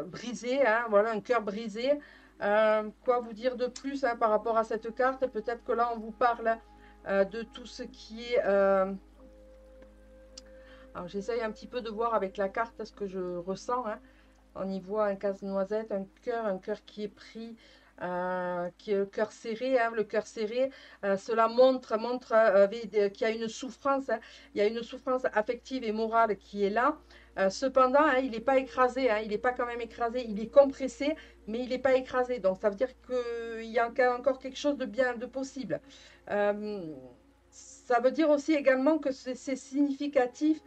brisée, hein, voilà, un cœur brisé. Quoi vous dire de plus hein, par rapport à cette carte? Peut-être que là, on vous parle de tout ce qui est... Alors, j'essaye un petit peu de voir avec la carte ce que je ressens, hein. On y voit un casse-noisette, un cœur qui est pris, qui est le cœur serré. Hein, le cœur serré, cela montre qu'il y a une souffrance. Hein, il y a une souffrance affective et morale qui est là. Cependant, hein, il n'est pas écrasé. Hein, il n'est pas quand même écrasé. Il est compressé, mais il n'est pas écrasé. Donc, ça veut dire qu'il y a encore quelque chose de bien, de possible. Ça veut dire aussi également que c'est significatif,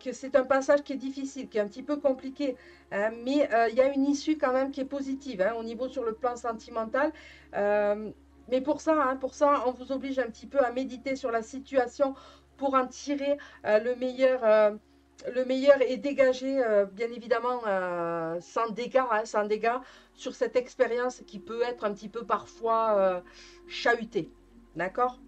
que c'est un passage qui est difficile, qui est un petit peu compliqué, hein, mais il y a une issue quand même qui est positive hein, au niveau sur le plan sentimental. Mais pour ça, on vous oblige un petit peu à méditer sur la situation pour en tirer le meilleur et dégager, bien évidemment, sans dégâts, sur cette expérience qui peut être un petit peu parfois chahutée. D'accord ?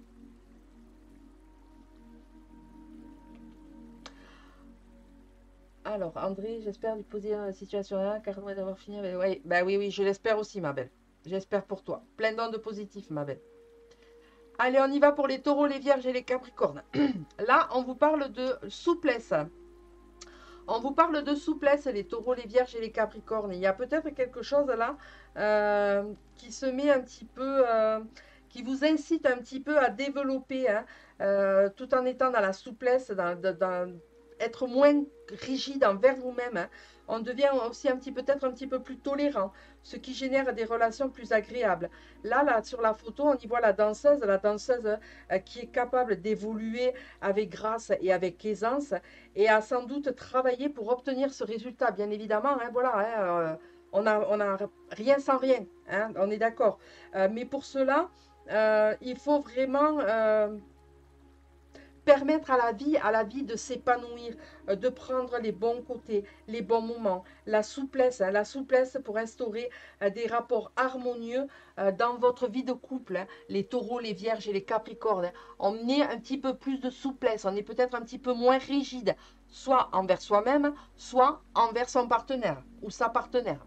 Alors, André, j'espère lui poser la situation là, car on va d'avoir fini avec... Ouais, bah oui, je l'espère aussi, ma belle. J'espère pour toi. Plein d'ondes positives, ma belle. Allez, on y va pour les taureaux, les vierges et les capricornes. Là, on vous parle de souplesse. On vous parle de souplesse, les taureaux, les vierges et les capricornes. Il y a peut-être quelque chose là qui se met un petit peu... qui vous incite un petit peu à développer, hein, tout en étant dans la souplesse, être moins rigide envers vous-même. Hein. On devient aussi peut-être un petit peu plus tolérant, ce qui génère des relations plus agréables. Là, sur la photo, on y voit la danseuse qui est capable d'évoluer avec grâce et avec aisance et a sans doute travaillé pour obtenir ce résultat. Bien évidemment, hein, voilà, hein, on a rien sans rien, hein, on est d'accord. Mais pour cela, il faut vraiment permettre à la vie de s'épanouir, de prendre les bons côtés, les bons moments, la souplesse pour instaurer des rapports harmonieux dans votre vie de couple. Hein. Les taureaux, les vierges et les capricornes, hein. On est un petit peu plus de souplesse, on est peut-être un petit peu moins rigide, soit envers soi-même, soit envers son partenaire ou sa partenaire.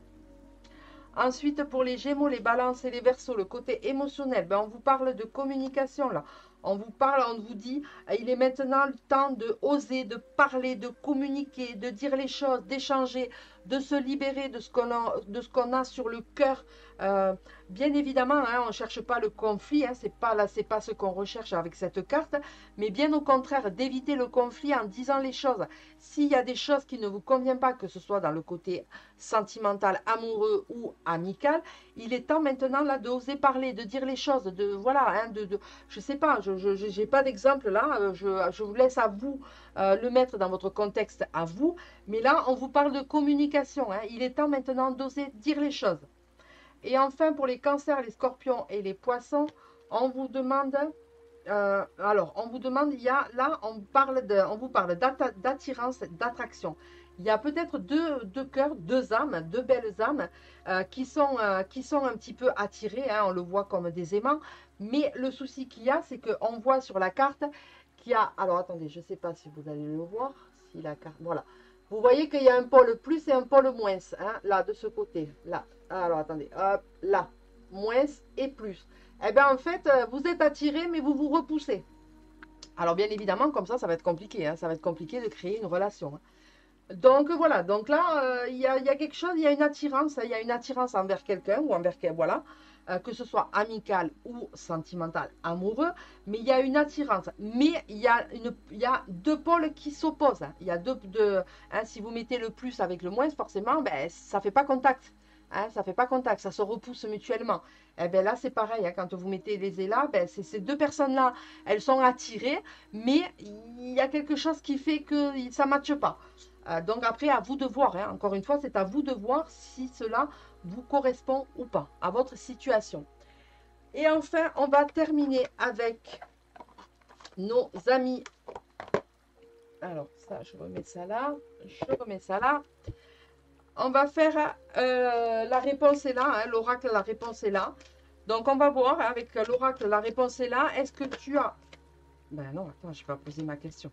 Ensuite, pour les gémeaux, les balances et les verseaux, le côté émotionnel, ben, on vous parle de communication là. On vous parle, on vous dit, il est maintenant le temps de oser, de parler, de communiquer, de dire les choses, d'échanger, de se libérer de ce qu'on a sur le cœur. Euh, Bien évidemment, hein, on ne cherche pas le conflit, hein, c'est pas ce qu'on recherche avec cette carte, mais bien au contraire, d'éviter le conflit en disant les choses. S'il y a des choses qui ne vous conviennent pas, que ce soit dans le côté sentimental, amoureux ou amical, il est temps maintenant là d'oser parler, de dire les choses, de voilà, hein, je sais pas, je n'ai pas d'exemple là, je vous laisse à vous le mettre dans votre contexte à vous, mais là on vous parle de communication, hein, il est temps maintenant d'oser dire les choses. Et enfin pour les cancers, les scorpions et les poissons, on vous demande on vous demande, il y a là, on vous parle d'attirance, d'attraction. Il y a peut-être deux cœurs, deux âmes, deux belles âmes qui sont un petit peu attirées, hein, on le voit comme des aimants. Mais le souci qu'il y a, c'est qu'on voit sur la carte qu'il y a. Alors attendez, je ne sais pas si vous allez le voir. Si la carte. Voilà. Vous voyez qu'il y a un pôle plus et un pôle moins. Hein, là, de ce côté. Là. Alors attendez. Hop, là. Moins et plus. Eh bien, en fait, vous êtes attiré, mais vous vous repoussez. Alors, bien évidemment, comme ça va être compliqué. Hein, ça va être compliqué de créer une relation. Hein. Donc, voilà. Donc là, il y a quelque chose, il y a une attirance. Il y a une attirance envers quelqu'un ou envers, voilà, que ce soit amical ou sentimental, amoureux. Mais il y a une attirance. Mais il y a deux pôles qui s'opposent. Hein. Il y a hein, si vous mettez le plus avec le moins, forcément, ben, ça ne fait pas contact. Hein, ça ne fait pas contact, ça se repousse mutuellement. Et bien là, c'est pareil, hein, quand vous mettez les élats, ben, ces deux personnes-là, elles sont attirées, mais il y a quelque chose qui fait que ça ne matche pas. Donc après, à vous de voir, hein, encore une fois, c'est à vous de voir si cela vous correspond ou pas à votre situation. Et enfin, on va terminer avec nos amis. Alors ça, je remets ça là, je remets ça là. On va faire la réponse est là, hein, l'oracle, la réponse est là. Donc, on va voir avec l'oracle, la réponse est là. Est-ce que tu as... Ben non, attends, je vais pas poser ma question.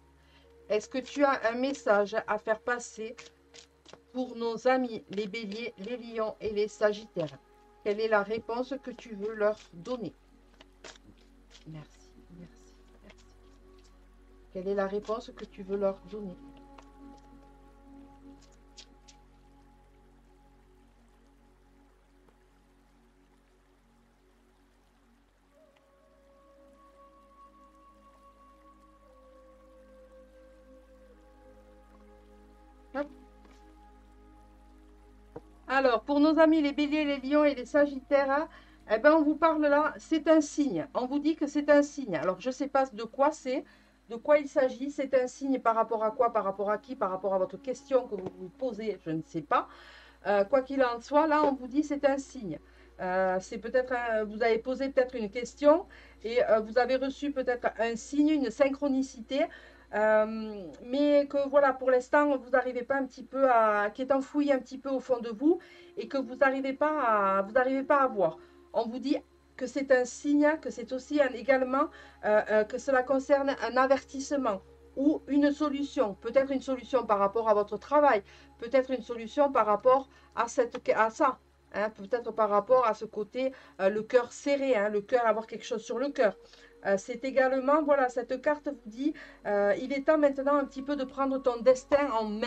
Est-ce que tu as un message à faire passer pour nos amis, les béliers, les lions et les sagittaires? Quelle est la réponse que tu veux leur donner? Merci, merci, merci. Quelle est la réponse que tu veux leur donner? Alors, pour nos amis les béliers, les lions et les sagittaires, hein, eh ben, on vous parle là, c'est un signe. On vous dit que c'est un signe. Alors, je ne sais pas de quoi c'est, de quoi il s'agit. C'est un signe par rapport à quoi, par rapport à qui, par rapport à votre question que vous vous posez, je ne sais pas. Quoi qu'il en soit, là, on vous dit c'est un signe. C'est peut-être, vous avez posé peut-être une question et vous avez reçu peut-être un signe, une synchronicité. Mais que voilà, pour l'instant, vous n'arrivez pas un petit peu à, qui est enfoui un petit peu au fond de vous et que vous n'arrivez pas à voir. On vous dit que c'est un signe, que c'est aussi également que cela concerne un avertissement ou une solution, peut-être une solution par rapport à votre travail, peut-être une solution par rapport à ça. Hein, peut-être par rapport à ce côté, le cœur serré, hein, le cœur, avoir quelque chose sur le cœur. C'est également, voilà, cette carte vous dit, il est temps maintenant un petit peu de prendre ton destin en main.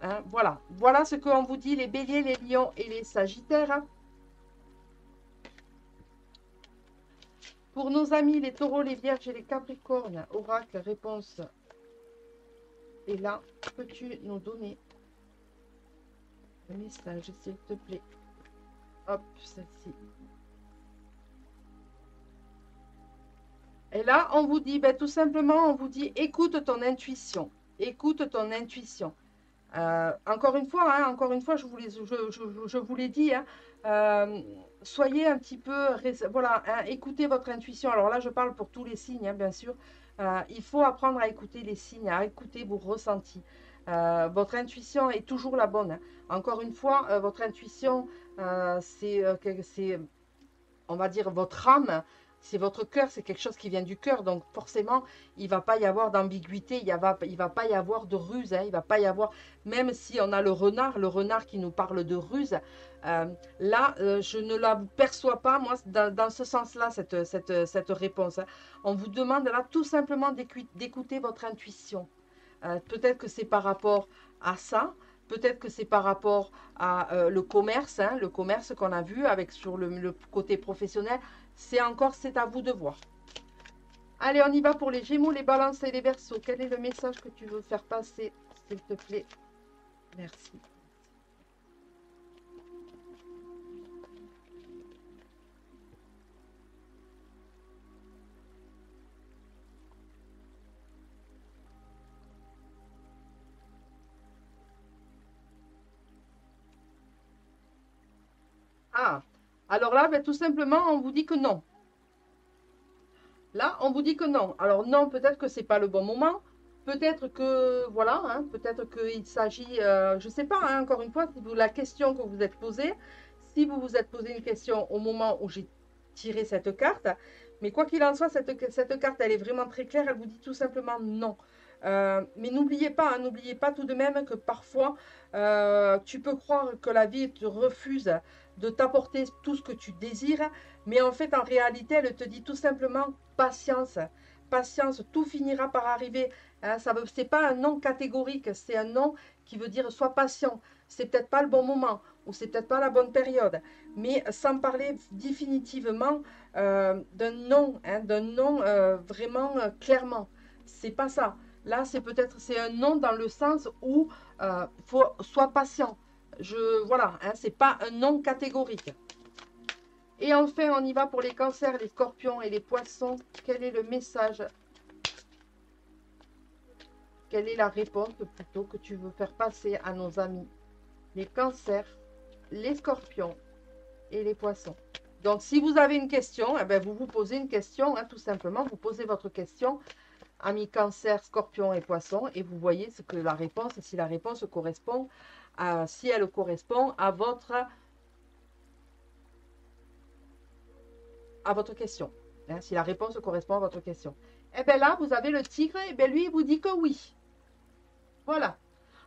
Hein, voilà, voilà ce qu'on vous dit, les béliers, les lions et les sagittaires. Hein. Pour nos amis, les taureaux, les vierges et les capricornes, oracle, réponse. Et là, peux-tu nous donner un message, s'il te plaît? Hop, celle-ci. Et là, on vous dit, ben, tout simplement, on vous dit, écoute ton intuition. Écoute ton intuition. Encore une fois, hein, je vous l'ai dit, hein, soyez un petit peu, voilà, hein, écoutez votre intuition. Alors là, je parle pour tous les signes, hein, bien sûr. Il faut apprendre à écouter les signes, à écouter vos ressentis. Votre intuition est toujours la bonne. Hein. Encore une fois, votre intuition, c'est, on va dire, votre âme. C'est votre cœur, c'est quelque chose qui vient du cœur. Donc forcément, il ne va pas y avoir d'ambiguïté, il va pas y avoir de ruse. Hein, il va pas y avoir, même si on a le renard qui nous parle de ruse, euh, là, je ne la perçois pas, moi, dans ce sens-là, cette réponse. Hein. On vous demande là tout simplement d'écouter votre intuition. Peut-être que c'est par rapport à ça, peut-être que c'est par rapport à le commerce, hein, le commerce qu'on a vu avec sur le côté professionnel. C'est à vous de voir. Allez, on y va pour les Gémeaux, les Balances et les Verseaux. Quel est le message que tu veux faire passer, s'il te plaît? Merci. Ah, alors là, ben, tout simplement, on vous dit que non. Là, on vous dit que non. Alors non, peut-être que c'est pas le bon moment. Peut-être que, voilà, hein, peut-être qu'il s'agit, je ne sais pas, hein, encore une fois, si vous, la question que vous êtes posée, si vous vous êtes posé une question au moment où j'ai tiré cette carte, mais quoi qu'il en soit, cette carte, elle est vraiment très claire, elle vous dit tout simplement non. Mais n'oubliez pas, hein, n'oubliez pas tout de même que parfois, tu peux croire que la vie te refuse de t'apporter tout ce que tu désires, mais en fait, en réalité, elle te dit tout simplement patience. Patience, tout finira par arriver. Hein, ça c'est pas un non catégorique, c'est un non qui veut dire sois patient. C'est peut-être pas le bon moment ou c'est peut-être pas la bonne période, mais sans parler définitivement d'un non vraiment clairement. C'est pas ça. Là, c'est un non dans le sens où sois patient. Voilà, hein, c'est pas un non catégorique. Et enfin, on y va pour les cancers, les scorpions et les poissons. Quel est le message? Quelle est la réponse plutôt que tu veux faire passer à nos amis? Les cancers, les scorpions et les poissons. Donc, si vous avez une question, eh ben, vous vous posez une question, hein, tout simplement. Vous posez votre question, amis cancer, scorpion et poisson, et vous voyez ce que la réponse, si la réponse correspond, si elle correspond à votre question. Hein, si la réponse correspond à votre question. Et bien là, vous avez le tigre, et bien lui, il vous dit que oui. Voilà.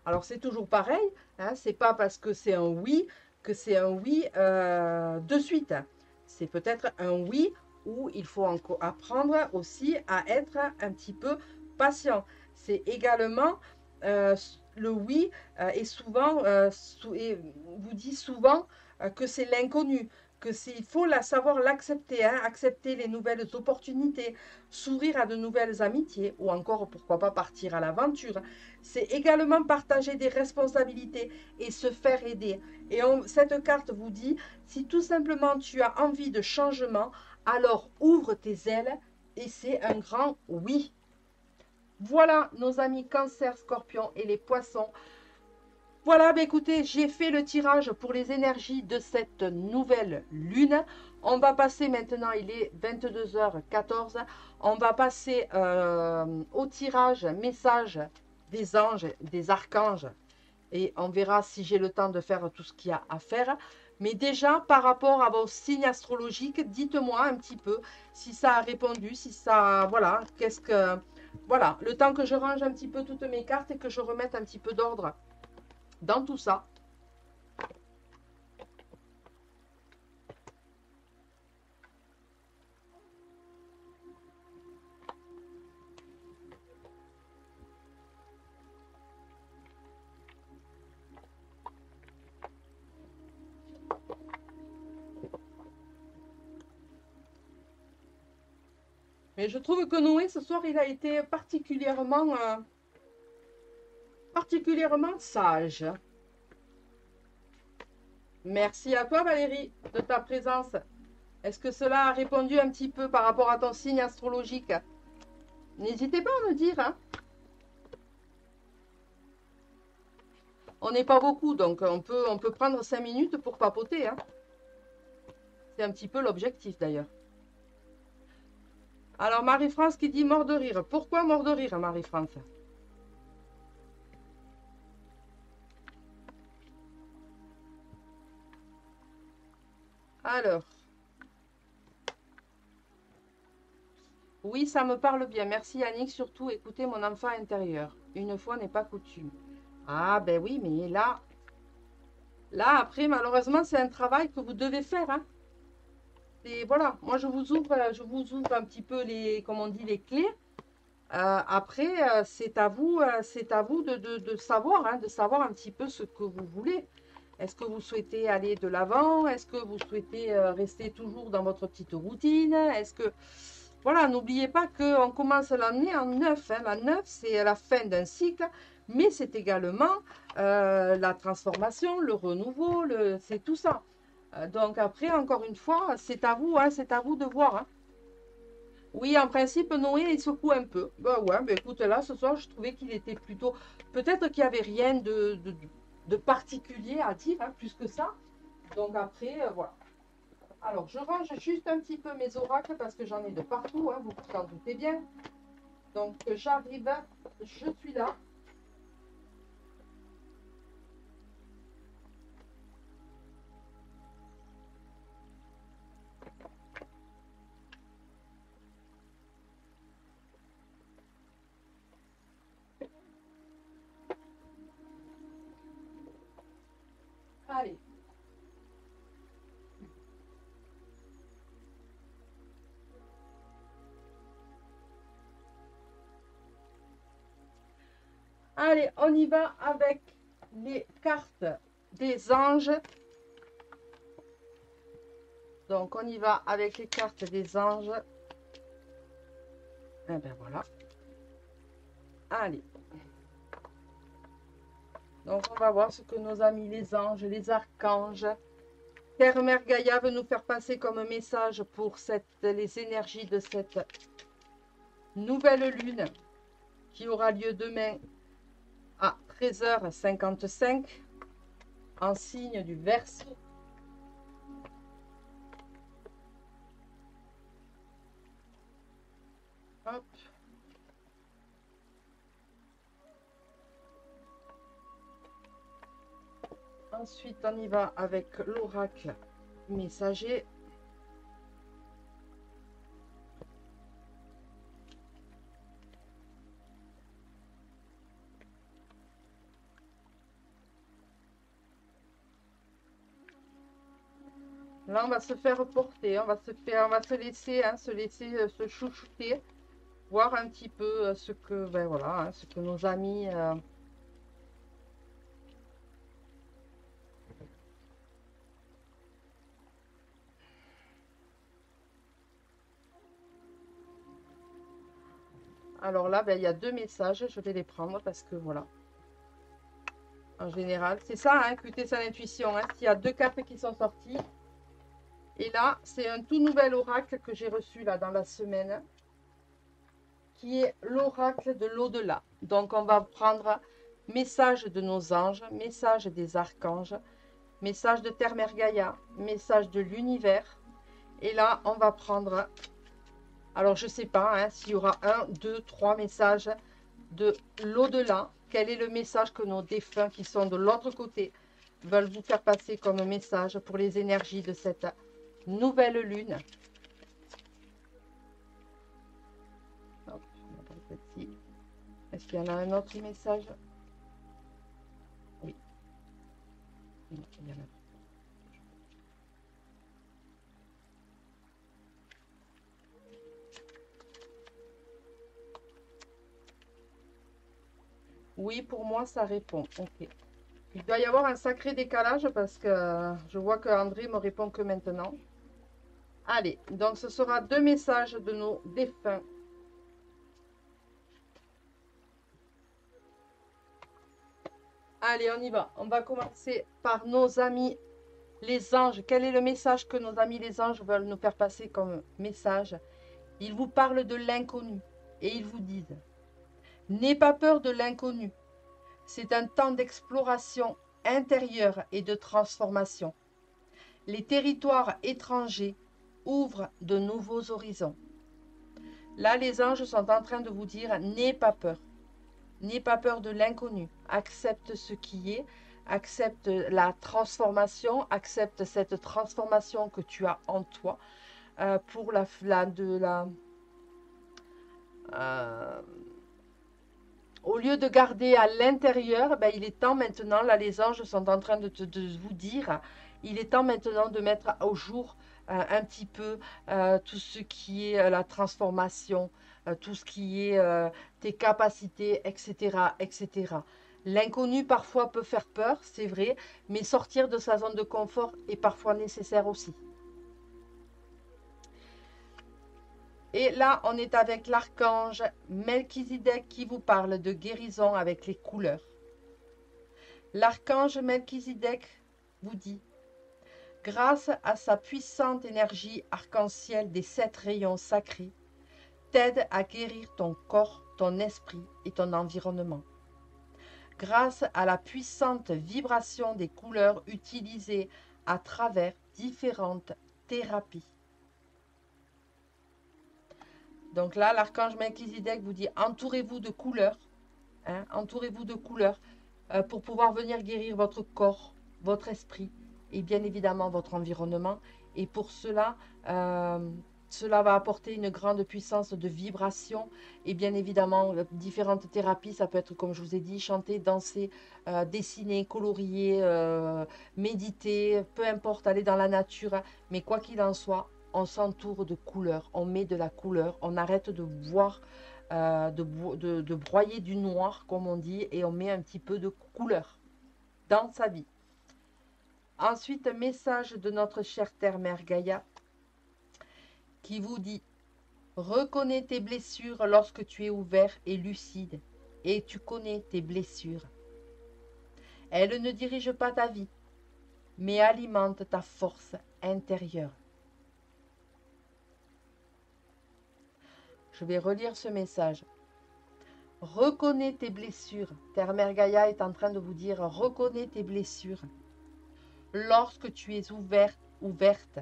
Alors c'est toujours pareil, hein, c'est pas parce que c'est un oui que c'est un oui de suite. C'est peut-être un oui où il faut apprendre aussi à être un petit peu patient. C'est également le oui est souvent vous dit souvent que c'est l'inconnu, il faut savoir l'accepter, hein, accepter les nouvelles opportunités, s'ouvrir à de nouvelles amitiés ou encore pourquoi pas partir à l'aventure. C'est également partager des responsabilités et se faire aider. Et cette carte vous dit, si tout simplement tu as envie de changement, alors ouvre tes ailes et c'est un grand oui. Voilà nos amis Cancer, Scorpion et les poissons. Voilà, bah écoutez, j'ai fait le tirage pour les énergies de cette nouvelle lune. On va passer maintenant, il est 22h14. On va passer au tirage message des anges, des archanges. Et on verra si j'ai le temps de faire tout ce qu'il y a à faire. Mais déjà, par rapport à vos signes astrologiques, dites-moi un petit peu si ça a répondu, si ça... Voilà, qu'est-ce que... Voilà, le temps que je range un petit peu toutes mes cartes et que je remette un petit peu d'ordre dans tout ça. Mais je trouve que Noé, ce soir, il a été particulièrement sage. Merci à toi, Valérie, de ta présence. Est-ce que cela a répondu un petit peu par rapport à ton signe astrologique? N'hésitez pas à me dire. Hein. On n'est pas beaucoup, donc on peut prendre 5 minutes pour papoter. Hein. C'est un petit peu l'objectif, d'ailleurs. Alors, Marie-France qui dit mort de rire. Pourquoi mort de rire, Marie-France? Alors, Oui, ça me parle bien. Merci Yannick. Surtout, écoutez mon enfant intérieur. Une fois n'est pas coutume. Ah ben oui, mais là après, malheureusement, c'est un travail que vous devez faire, hein. Et voilà, moi je vous ouvre un petit peu les, comme on dit, les clés. Après, c'est à vous de savoir, hein, de savoir un petit peu ce que vous voulez. Est-ce que vous souhaitez aller de l'avant? Est-ce que vous souhaitez rester toujours dans votre petite routine? Est-ce que... Voilà, n'oubliez pas qu'on commence l'année en neuf, hein. La neuf, c'est la fin d'un cycle, mais c'est également la transformation, le renouveau, c'est tout ça. Donc après, encore une fois, c'est à vous, hein, c'est à vous de voir, hein. Oui, en principe, Noé, il secoue un peu. Bah ouais, bah écoute, là, ce soir, je trouvais qu'il était plutôt... Peut-être qu'il n'y avait rien de particulier à dire, hein, plus que ça. Donc après, voilà. Alors, je range juste un petit peu mes oracles parce que j'en ai de partout, hein, vous vous en doutez bien. Donc, j'arrive, je suis là. Allez. Allez, on y va avec les cartes des anges. Donc, on y va avec les cartes des anges. Et ben voilà. Allez. Donc, on va voir ce que nos amis les anges, les archanges, Terre Mère Gaïa veut nous faire passer comme message pour les énergies de cette nouvelle lune qui aura lieu demain à 13h55 en signe du Verseau. Hop. Ensuite, on y va avec l'oracle messager. Là, on va se faire porter, on va se laisser, hein, se chouchouter, voir un petit peu ce que, ben voilà, hein, ce que nos amis alors là, ben, il y a deux messages, je vais les prendre parce que voilà. En général, c'est ça, hein, écouter son intuition. Hein. Il y a deux cartes qui sont sorties. Et là, c'est un tout nouvel oracle que j'ai reçu là dans la semaine, qui est l'oracle de l'au-delà. Donc, on va prendre message de nos anges, message des archanges, message de Terre Mère Gaïa, message de l'univers. Et là, on va prendre, alors je ne sais pas hein, s'il y aura un, deux, trois messages de l'au-delà. Quel est le message que nos défunts qui sont de l'autre côté veulent vous faire passer comme message pour les énergies de cette nouvelle lune. Hop, est-ce qu'il y en a un autre message? Oui. Il y en a. Oui, pour moi, ça répond. Ok. Il doit y avoir un sacré décalage parce que je vois que André me répond que maintenant. Allez, donc ce sera deux messages de nos défunts. Allez, on y va. On va commencer par nos amis les anges. Quel est le message que nos amis les anges veulent nous faire passer comme message? Ils vous parlent de l'inconnu et ils vous disent: n'aie pas peur de l'inconnu. C'est un temps d'exploration intérieure et de transformation. Les territoires étrangers ouvrent de nouveaux horizons. Là, les anges sont en train de vous dire: n'aie pas peur. N'aie pas peur de l'inconnu. Accepte ce qui est. Accepte la transformation. Accepte cette transformation que tu as en toi pour Euh, Au lieu de garder à l'intérieur, ben, il est temps maintenant, là les anges sont en train de vous dire, il est temps maintenant de mettre au jour un petit peu tout ce qui est la transformation, tout ce qui est tes capacités, etc., etc. L'inconnu parfois peut faire peur, c'est vrai, mais sortir de sa zone de confort est parfois nécessaire aussi. Et là, on est avec l'archange Melchizedek qui vous parle de guérison avec les couleurs. L'archange Melchizedek vous dit, grâce à sa puissante énergie arc-en-ciel des 7 rayons sacrés, t'aide à guérir ton corps, ton esprit et ton environnement. Grâce à la puissante vibration des couleurs utilisées à travers différentes thérapies. Donc là, l'archange Melchizedek vous dit, entourez-vous de couleurs, hein, entourez-vous de couleurs pour pouvoir venir guérir votre corps, votre esprit et bien évidemment votre environnement. Et pour cela, cela va apporter une grande puissance de vibration et bien évidemment différentes thérapies. Ça peut être, comme je vous ai dit, chanter, danser, dessiner, colorier, méditer, peu importe, aller dans la nature. Mais quoi qu'il en soit, on s'entoure de couleurs, on met de la couleur, on arrête de voir de broyer du noir, comme on dit, et on met un petit peu de couleur dans sa vie. Ensuite, message de notre chère Terre-Mère Gaïa qui vous dit « Reconnais tes blessures lorsque tu es ouvert et lucide, et tu connais tes blessures. Elles ne dirigent pas ta vie, mais alimentent ta force intérieure. » Je vais relire ce message. Reconnais tes blessures. Terre-Mère Gaïa est en train de vous dire, reconnais tes blessures. Lorsque tu es ouverte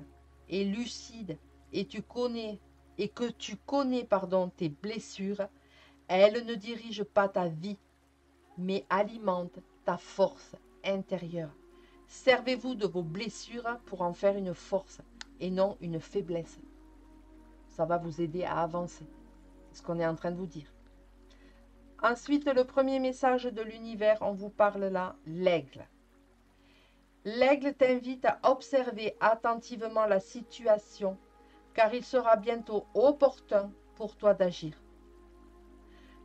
et lucide et que tu connais tes blessures, elles ne dirigent pas ta vie, mais alimentent ta force intérieure. Servez-vous de vos blessures pour en faire une force et non une faiblesse. Ça va vous aider à avancer. C'est ce qu'on est en train de vous dire. Ensuite, le premier message de l'univers, on vous parle là, l'aigle. L'aigle t'invite à observer attentivement la situation, car il sera bientôt opportun pour toi d'agir.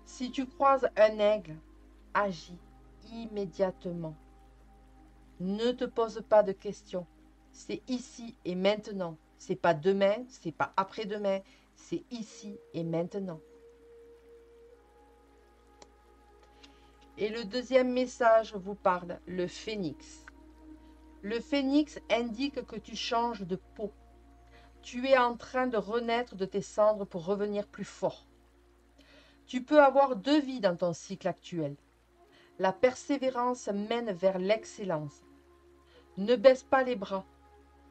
Si tu croises un aigle, agis immédiatement. Ne te pose pas de questions. C'est ici et maintenant. C'est pas demain, c'est pas après-demain, c'est ici et maintenant. Et le deuxième message vous parle, le phénix. Le phénix indique que tu changes de peau. Tu es en train de renaître de tes cendres pour revenir plus fort. Tu peux avoir 2 vies dans ton cycle actuel. La persévérance mène vers l'excellence. Ne baisse pas les bras.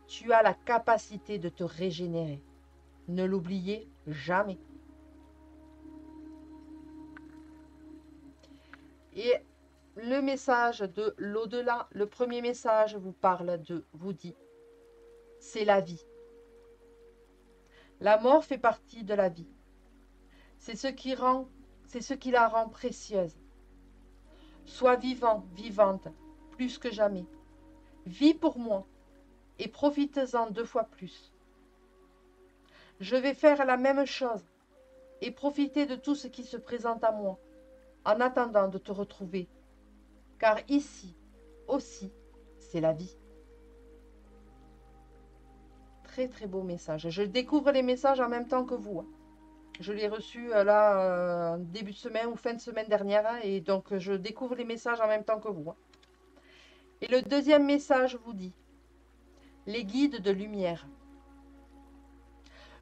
Tu as la capacité de te régénérer. Ne l'oubliez jamais. Et le message de l'au-delà, le premier message vous dit, c'est la vie. La mort fait partie de la vie. C'est ce qui la rend précieuse. Sois vivant, vivante, plus que jamais. Vis pour moi et profites-en 2 fois plus. Je vais faire la même chose et profiter de tout ce qui se présente à moi, en attendant de te retrouver. Car ici aussi, c'est la vie. Très très beau message. Je découvre les messages en même temps que vous. Je l'ai reçu là, début de semaine ou fin de semaine dernière, et donc je découvre les messages en même temps que vous. Et le deuxième message vous dit, les guides de lumière.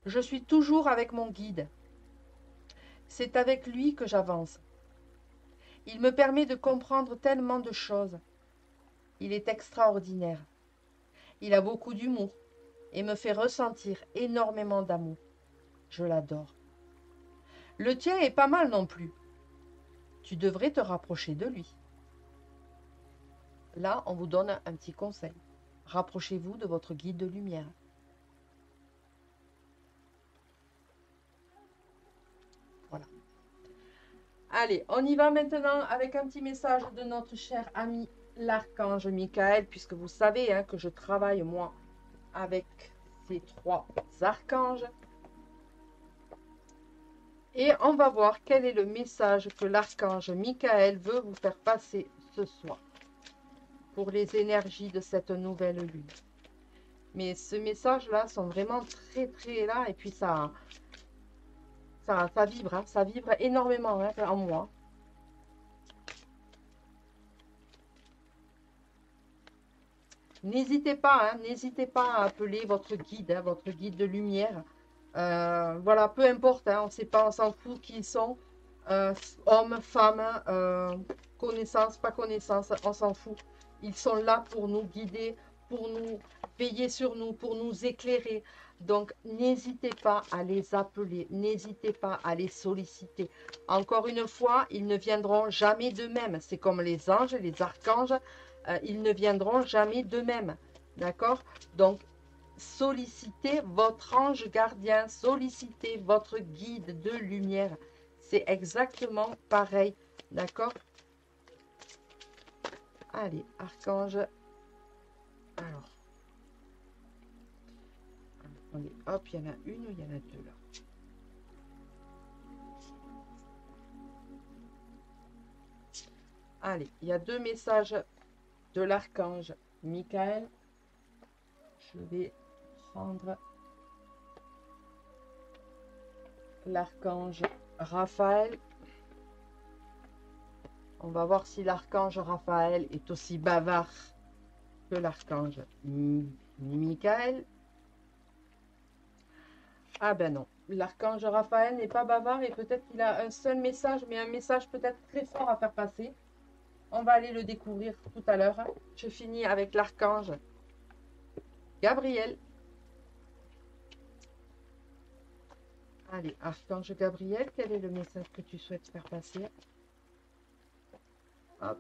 Je suis toujours avec mon guide. C'est avec lui que j'avance. Il me permet de comprendre tellement de choses. Il est extraordinaire. Il a beaucoup d'humour et me fait ressentir énormément d'amour. Je l'adore. Le tien est pas mal non plus. Tu devrais te rapprocher de lui. Là, on vous donne un petit conseil. Rapprochez-vous de votre guide de lumière. Voilà. Allez, on y va maintenant avec un petit message de notre cher ami l'archange Michael, puisque vous savez hein, que je travaille moi avec ces 3 archanges. Et on va voir quel est le message que l'archange Michael veut vous faire passer ce soir pour les énergies de cette nouvelle lune. Mais ce message-là sont vraiment très là et puis ça vibre, hein, ça vibre énormément hein, en moi. N'hésitez pas à appeler votre guide, hein, votre guide de lumière. Voilà, peu importe, hein, on ne sait pas, on s'en fout qui ils sont. Hommes, femmes, connaissance, pas connaissance, on s'en fout. Ils sont là pour nous guider, pour nous veiller sur nous, pour nous éclairer. Donc, n'hésitez pas à les appeler, n'hésitez pas à les solliciter. Encore une fois, ils ne viendront jamais d'eux-mêmes. C'est comme les anges, les archanges, ils ne viendront jamais d'eux-mêmes. D'accord? Donc, sollicitez votre ange gardien, sollicitez votre guide de lumière. C'est exactement pareil. D'accord? Allez, archange. Alors. Attendez, hop, il y en a une ou il y en a deux là. Allez, il y a 2 messages de l'archange Michael. Je vais prendre l'archange Raphaël. On va voir si l'archange Raphaël est aussi bavard que l'archange Michael. Ah ben non, l'archange Raphaël n'est pas bavard et peut-être qu'il a un seul message, mais un message peut-être très fort à faire passer. On va aller le découvrir tout à l'heure. Je finis avec l'archange Gabriel. Allez, archange Gabriel, quel est le message que tu souhaites faire passer? Hop.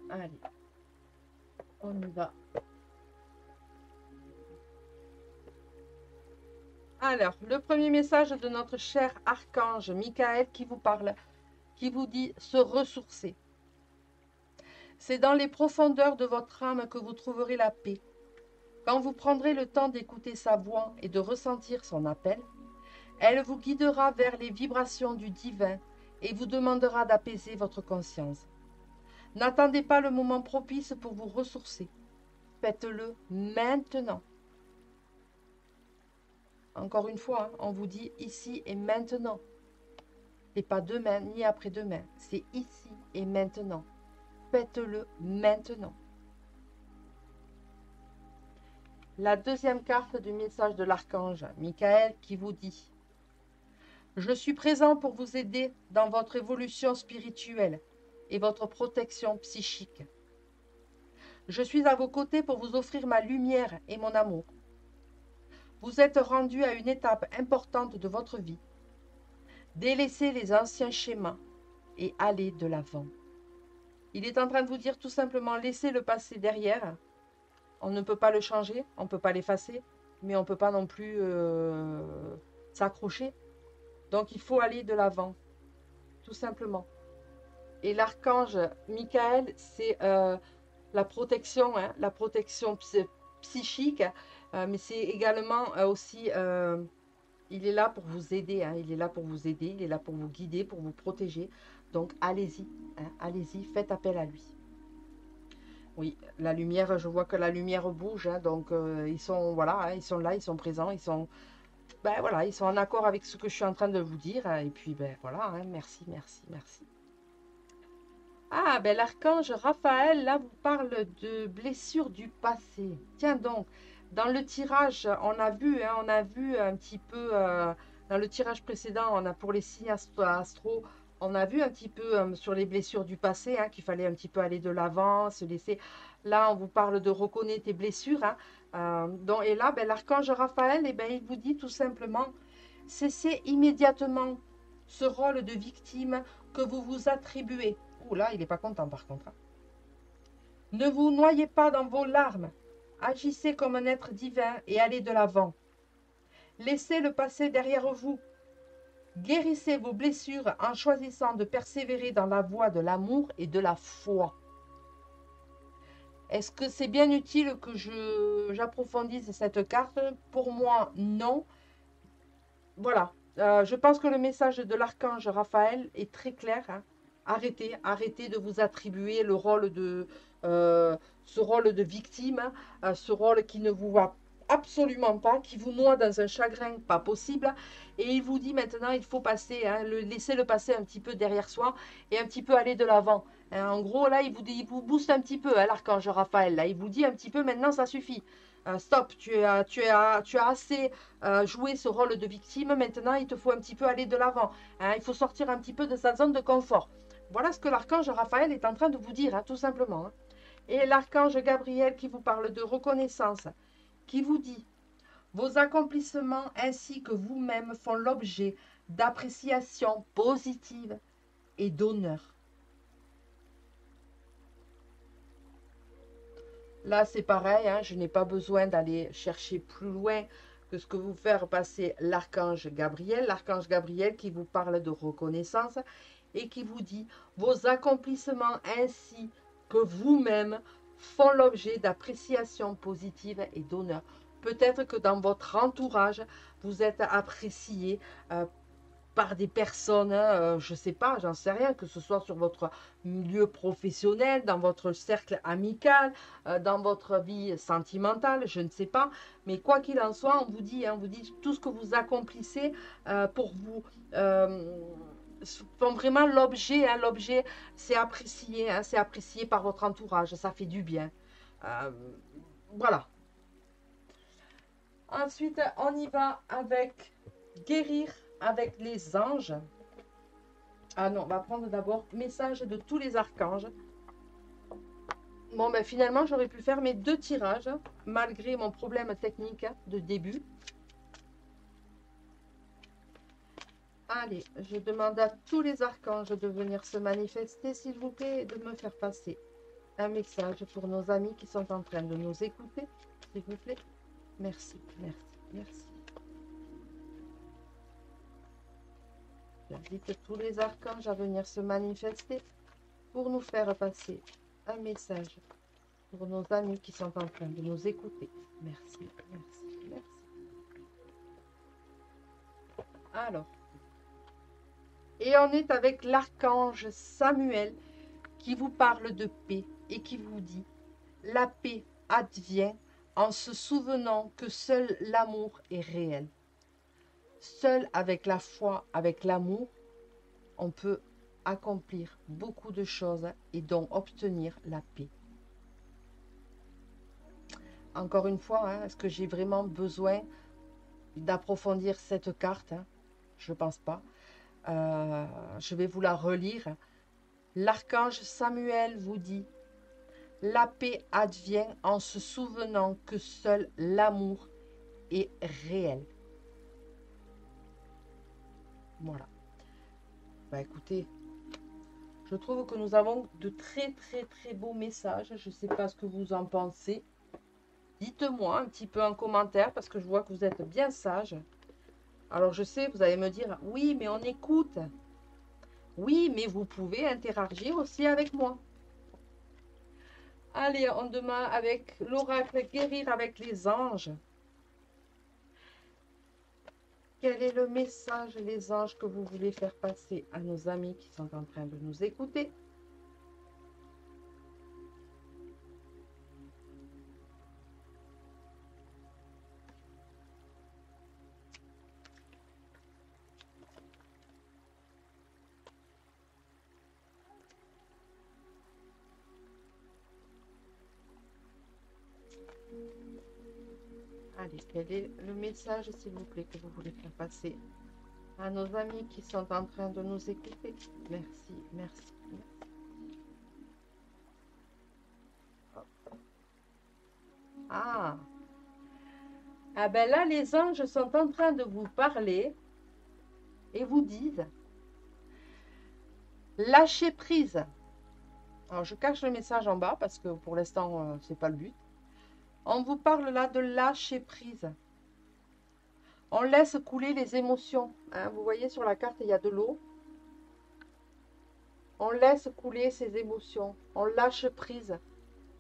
Allez, on y va. Alors, le premier message de notre cher archange Michael qui vous parle, qui vous dit se ressourcer. C'est dans les profondeurs de votre âme que vous trouverez la paix. Quand vous prendrez le temps d'écouter sa voix et de ressentir son appel, elle vous guidera vers les vibrations du divin et vous demandera d'apaiser votre conscience. N'attendez pas le moment propice pour vous ressourcer. Faites-le maintenant. Encore une fois, on vous dit ici et maintenant. Et pas demain ni après-demain. C'est ici et maintenant. Faites-le maintenant. La deuxième carte du message de l'archange Michael qui vous dit « Je suis présent pour vous aider dans votre évolution spirituelle et votre protection psychique. Je suis à vos côtés pour vous offrir ma lumière et mon amour. Vous êtes rendu à une étape importante de votre vie. Délaissez les anciens schémas et allez de l'avant. » Il est en train de vous dire tout simplement, laissez le passé derrière. On ne peut pas le changer, on ne peut pas l'effacer, mais on ne peut pas non plus s'accrocher. Donc il faut aller de l'avant, tout simplement. Et l'archange Michael, c'est la protection, hein, la protection psychique, mais c'est également aussi, il est là pour vous aider, hein, il est là pour vous aider, il est là pour vous guider, pour vous protéger. Donc allez-y, hein, allez-y, faites appel à lui. Oui, la lumière, je vois que la lumière bouge, hein, donc ils sont, voilà, hein, ils sont là, ils sont présents, ils sont, ben voilà, ils sont en accord avec ce que je suis en train de vous dire, hein, et puis ben voilà, hein, merci, merci, merci. Ah, ben l'archange Raphaël, là, vous parle de blessures du passé. Tiens donc, dans le tirage, on a vu un petit peu, dans le tirage précédent, on a pour les signes astro, on a vu un petit peu sur les blessures du passé, hein, qu'il fallait un petit peu aller de l'avant, se laisser. Là, on vous parle de reconnaître tes blessures. Hein, et là, ben, l'archange Raphaël, eh ben, il vous dit tout simplement, cessez immédiatement ce rôle de victime que vous vous attribuez. Ouh là, il n'est pas content par contre. Hein. Ne vous noyez pas dans vos larmes. Agissez comme un être divin et allez de l'avant. Laissez le passé derrière vous. Guérissez vos blessures en choisissant de persévérer dans la voie de l'amour et de la foi. Est-ce que c'est bien utile que j'approfondisse cette carte? Pour moi, non. Voilà. Je pense que le message de l'archange Raphaël est très clair, hein. Arrêtez, arrêtez de vous attribuer le rôle de, ce rôle de victime, hein, ce rôle qui ne vous va absolument pas, qui vous noie dans un chagrin pas possible. Et il vous dit maintenant, il faut passer, hein, laisser le passer un petit peu derrière soi et un petit peu aller de l'avant. Hein. En gros, là, il vous booste un petit peu, hein, l'archange Raphaël. Là, il vous dit un petit peu, maintenant, ça suffit. Stop, tu as assez joué ce rôle de victime. Maintenant, il te faut un petit peu aller de l'avant. Hein. Il faut sortir un petit peu de sa zone de confort. Voilà ce que l'archange Raphaël est en train de vous dire, hein, tout simplement. Hein. Et l'archange Gabriel qui vous parle de reconnaissance, qui vous dit: vos accomplissements ainsi que vous-même font l'objet d'appréciation positive et d'honneur. Là, c'est pareil, hein, je n'ai pas besoin d'aller chercher plus loin que ce que vous faire passer l'archange Gabriel. L'archange Gabriel qui vous parle de reconnaissance et qui vous dit: vos accomplissements ainsi que vous-même font l'objet d'appréciation positive et d'honneur. Peut-être que dans votre entourage, vous êtes apprécié par des personnes, je ne sais pas, j'en sais rien, que ce soit sur votre milieu professionnel, dans votre cercle amical, dans votre vie sentimentale, je ne sais pas. Mais quoi qu'il en soit, on vous dit tout ce que vous accomplissez pour vous. Font vraiment l'objet, hein, l'objet c'est apprécié, hein, c'est apprécié par votre entourage, ça fait du bien. Euh, voilà. Ensuite, on y va avec guérir avec les anges. Ah non, on va prendre d'abord message de tous les archanges. Bon, ben finalement, j'aurais pu faire mes 2 tirages, malgré mon problème technique de début. Allez, je demande à tous les archanges de venir se manifester, s'il vous plaît, et de me faire passer un message pour nos amis qui sont en train de nous écouter, s'il vous plaît. Merci, merci, merci. J'invite tous les archanges à venir se manifester pour nous faire passer un message pour nos amis qui sont en train de nous écouter. Merci, merci, merci. Alors, et on est avec l'archange Samuel qui vous parle de paix et qui vous dit: la paix advient en se souvenant que seul l'amour est réel. Seul avec la foi, avec l'amour, on peut accomplir beaucoup de choses et donc obtenir la paix. Encore une fois, hein, est-ce que j'ai vraiment besoin d'approfondir cette carte? Je ne pense pas. Je vais vous la relire. L'archange Samuel vous dit: la paix advient en se souvenant que seul l'amour est réel. Voilà. Bah écoutez, je trouve que nous avons de très très très beaux messages. Je ne sais pas ce que vous en pensez. Dites-moi un petit peu en commentaire parce que je vois que vous êtes bien sage. Alors je sais, vous allez me dire: oui, mais on écoute. Oui, mais vous pouvez interagir aussi avec moi. Allez, on demande avec l'oracle guérir avec les anges. Quel est le message, les anges, que vous voulez faire passer à nos amis qui sont en train de nous écouter? Allez, quel est le message, s'il vous plaît, que vous voulez faire passer à nos amis qui sont en train de nous écouter? Merci, merci, merci. Ah, ah ben là, les anges sont en train de vous parler et vous disent: lâchez prise. Alors, je cache le message en bas parce que pour l'instant, ce n'est pas le but. On vous parle là de lâcher prise. On laisse couler les émotions. Hein. Vous voyez sur la carte, il y a de l'eau. On laisse couler ses émotions. On lâche prise.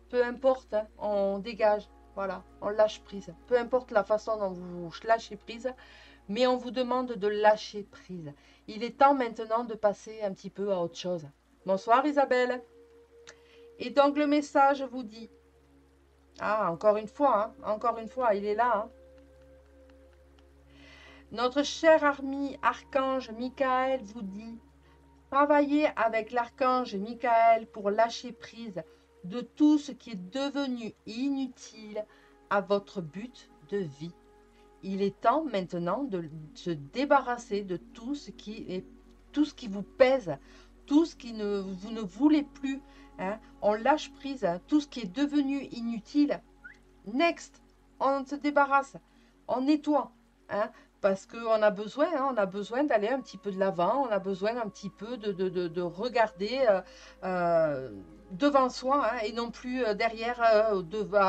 Peu importe, hein, on dégage. Voilà, on lâche prise. Peu importe la façon dont vous lâchez prise, mais on vous demande de lâcher prise. Il est temps maintenant de passer un petit peu à autre chose. Bonsoir Isabelle. Et donc le message vous dit, ah encore une fois, il est là. Hein. Notre cher ami archange Michael vous dit, travaillez avec l'archange Michael pour lâcher prise de tout ce qui est devenu inutile à votre but de vie. Il est temps maintenant de se débarrasser de tout ce qui vous pèse, tout ce qui vous ne voulez plus. Hein. On lâche prise, hein, tout ce qui est devenu inutile. Next, on se débarrasse, on nettoie. Hein, parce qu'on a besoin, hein, on a besoin d'aller un petit peu de l'avant, on a besoin un petit peu de regarder devant soi hein, et non plus derrière,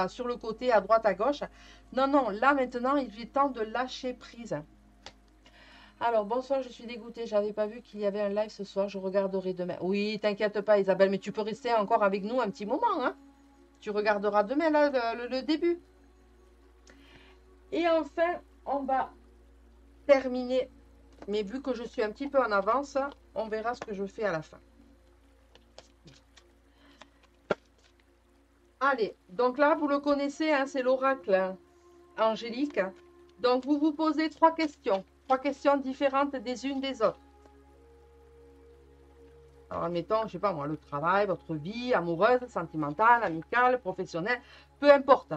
sur le côté, à droite, à gauche. Non, non, là maintenant, il est temps de lâcher prise. Alors, bonsoir, je suis dégoûtée, j'avais pas vu qu'il y avait un live ce soir, je regarderai demain. Oui, t'inquiète pas Isabelle, mais tu peux rester encore avec nous un petit moment. Hein. Tu regarderas demain là, le début. Et enfin, on va terminer, mais vu que je suis un petit peu en avance, on verra ce que je fais à la fin. Allez, donc là, vous le connaissez, hein, c'est l'oracle angélique. Donc, vous vous posez trois questions différentes des unes des autres. Alors, admettons, je sais pas moi, le travail, votre vie amoureuse, sentimentale, amicale, professionnelle, peu importe.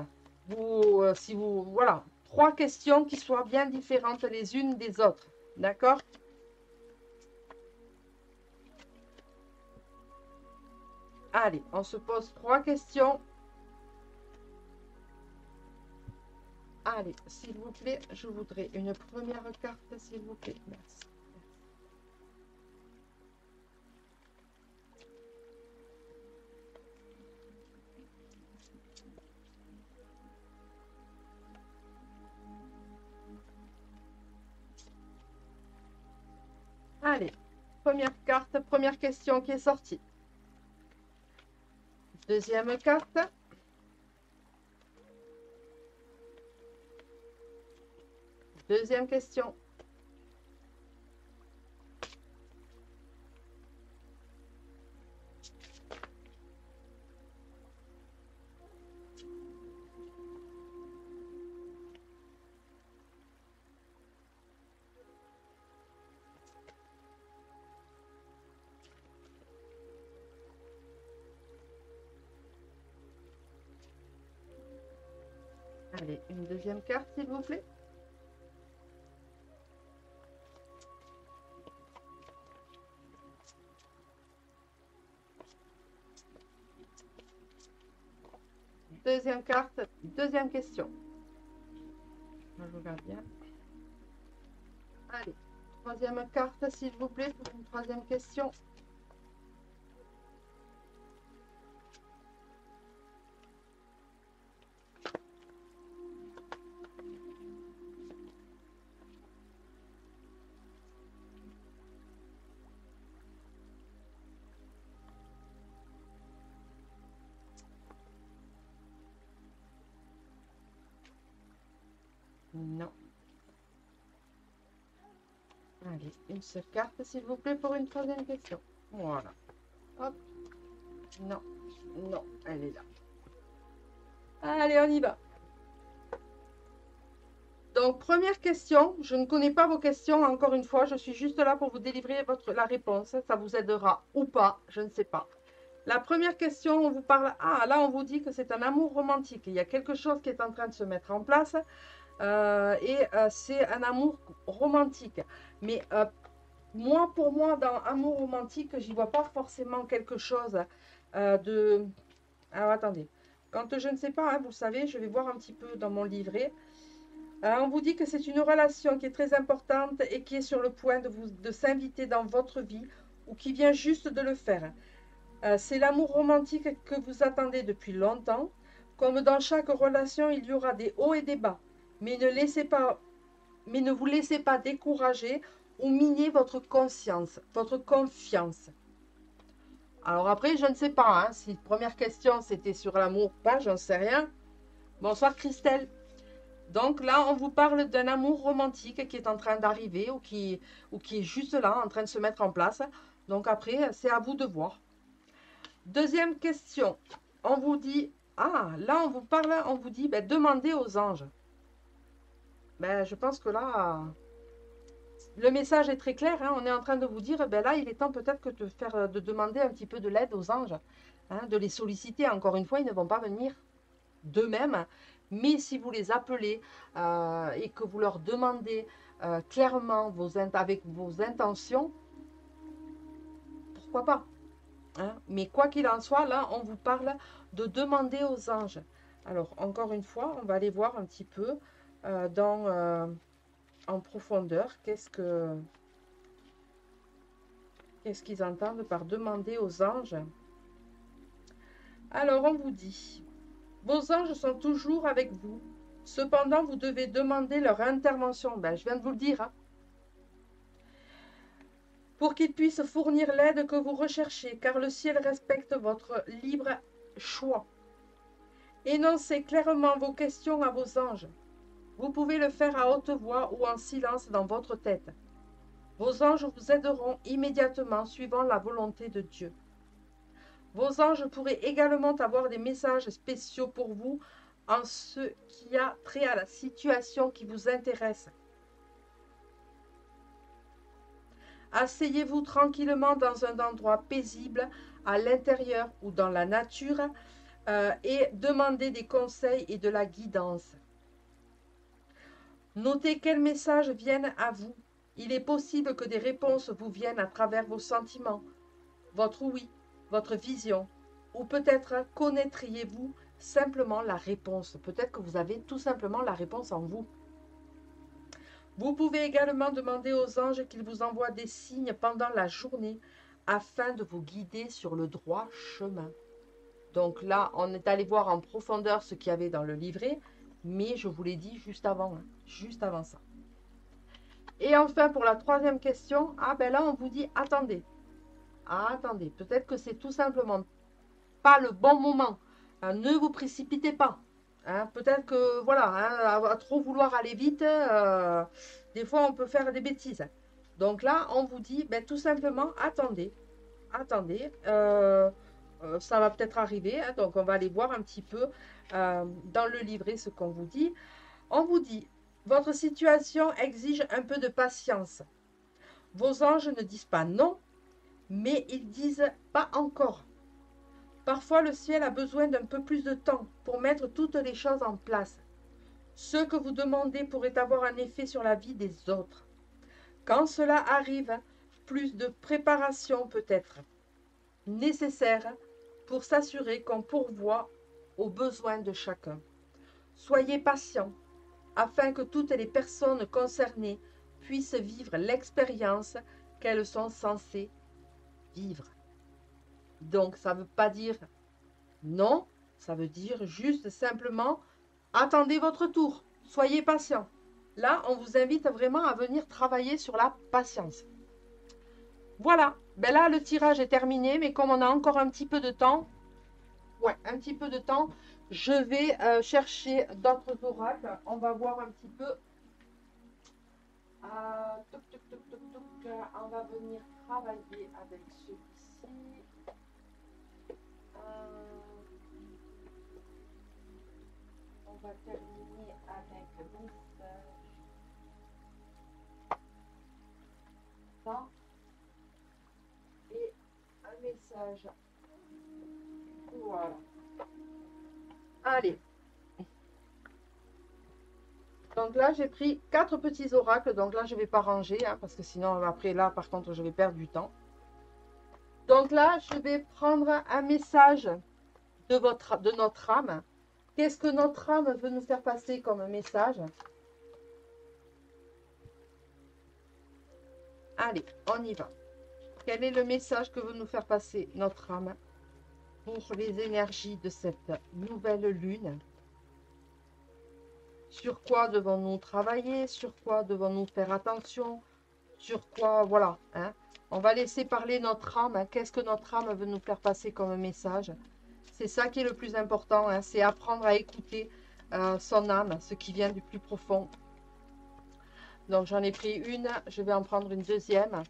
Vous, si vous, voilà, trois questions qui soient bien différentes les unes des autres. D'accord? Allez, on se pose trois questions. Allez, s'il vous plaît, je voudrais une première carte, s'il vous plaît. Merci. Allez, première carte, première question qui est sortie. Deuxième carte. Deuxième question. Allez, une deuxième carte, s'il vous plaît. Deuxième carte, deuxième question. Je regarde bien. Allez, troisième carte, s'il vous plaît, pour une troisième question. Non. Allez, une seule carte, s'il vous plaît, pour une troisième question. Voilà. Hop. Non. Non, elle est là. Allez, on y va. Donc, première question. Je ne connais pas vos questions, encore une fois. Je suis juste là pour vous délivrer la réponse. Ça vous aidera ou pas, je ne sais pas. La première question, on vous parle... Ah, là, on vous dit que c'est un amour romantique. Il y a quelque chose qui est en train de se mettre en place. C'est un amour romantique. Mais moi, pour moi, dans amour romantique, j'y vois pas forcément quelque chose de... Alors, attendez. Quand je ne sais pas, hein, vous savez, je vais voir un petit peu dans mon livret. On vous dit que c'est une relation qui est très importante et qui est sur le point de s'inviter dans votre vie ou qui vient juste de le faire. C'est l'amour romantique que vous attendez depuis longtemps. Comme dans chaque relation, il y aura des hauts et des bas. Mais ne laissez pas mais ne vous laissez pas décourager ou miner votre conscience, votre confiance. Alors après, je ne sais pas, hein, si la première question c'était sur l'amour ou pas, j'en sais rien. Bonsoir Christelle. Donc là, on vous parle d'un amour romantique qui est en train d'arriver ou qui est juste là, en train de se mettre en place. Donc après, c'est à vous de voir. Deuxième question. On vous dit, ah, là on vous parle, on vous dit, ben, demandez aux anges. Ben, je pense que là, le message est très clair, hein. On est en train de vous dire, ben là, il est temps peut-être que de demander un petit peu de l'aide aux anges, hein, de les solliciter. Encore une fois, ils ne vont pas venir d'eux-mêmes, mais si vous les appelez et que vous leur demandez clairement avec vos intentions, pourquoi pas, hein. Mais quoi qu'il en soit, là, on vous parle de demander aux anges. Alors, encore une fois, on va aller voir un petit peu en profondeur qu'est-ce qu'ils entendent par demander aux anges. Alors, on vous dit, vos anges sont toujours avec vous. Cependant, vous devez demander leur intervention. Ben, je viens de vous le dire, hein. Pour qu'ils puissent fournir l'aide que vous recherchez, car le ciel respecte votre libre choix. Énoncez clairement vos questions à vos anges. Vous pouvez le faire à haute voix ou en silence dans votre tête. Vos anges vous aideront immédiatement suivant la volonté de Dieu. Vos anges pourraient également avoir des messages spéciaux pour vous en ce qui a trait à la situation qui vous intéresse. Asseyez-vous tranquillement dans un endroit paisible, à l'intérieur ou dans la nature, et demandez des conseils et de la guidance. Notez quels messages viennent à vous. Il est possible que des réponses vous viennent à travers vos sentiments, votre oui, votre vision, ou peut-être connaîtriez-vous simplement la réponse. Peut-être que vous avez tout simplement la réponse en vous. Vous pouvez également demander aux anges qu'ils vous envoient des signes pendant la journée afin de vous guider sur le droit chemin. Donc là, on est allé voir en profondeur ce qu'il y avait dans le livret, mais je vous l'ai dit juste avant ça. Et enfin, pour la troisième question, ah ben là, on vous dit attendez. Ah, attendez, peut-être que c'est tout simplement pas le bon moment. Ne vous précipitez pas. Hein, peut-être que, voilà, hein, à trop vouloir aller vite, des fois on peut faire des bêtises. Donc là, on vous dit, ben, tout simplement, attendez, ça va peut-être arriver. Hein, donc on va aller voir un petit peu dans le livret ce qu'on vous dit. On vous dit, votre situation exige un peu de patience. Vos anges ne disent pas non, mais ils disent pas encore. Parfois, le ciel a besoin d'un peu plus de temps pour mettre toutes les choses en place. Ce que vous demandez pourrait avoir un effet sur la vie des autres. Quand cela arrive, plus de préparation peut être nécessaire pour s'assurer qu'on pourvoit aux besoins de chacun. Soyez patient afin que toutes les personnes concernées puissent vivre l'expérience qu'elles sont censées vivre. Donc, ça ne veut pas dire non, ça veut dire juste simplement attendez votre tour, soyez patient. Là, on vous invite vraiment à venir travailler sur la patience. Voilà, ben là, le tirage est terminé, mais comme on a encore un petit peu de temps, je vais chercher d'autres oracles. On va voir un petit peu. On va venir travailler avec celui-ci. On va terminer avec le message. Ça. Et un message. Voilà. Allez. Donc là, j'ai pris 4 petits oracles. Donc là, je ne vais pas ranger, hein, parce que sinon, après, là, par contre, je vais perdre du temps. Donc là, je vais prendre un message de notre âme. Qu'est-ce que notre âme veut nous faire passer comme message? Allez, on y va. Quel est le message que veut nous faire passer notre âme pour les énergies de cette nouvelle lune? Sur quoi devons-nous travailler? Sur quoi devons-nous faire attention? Sur quoi, voilà. Hein. On va laisser parler notre âme. Hein. Qu'est-ce que notre âme veut nous faire passer comme message? C'est ça qui est le plus important. Hein. C'est apprendre à écouter son âme, ce qui vient du plus profond. Donc j'en ai pris une. Je vais en prendre une deuxième.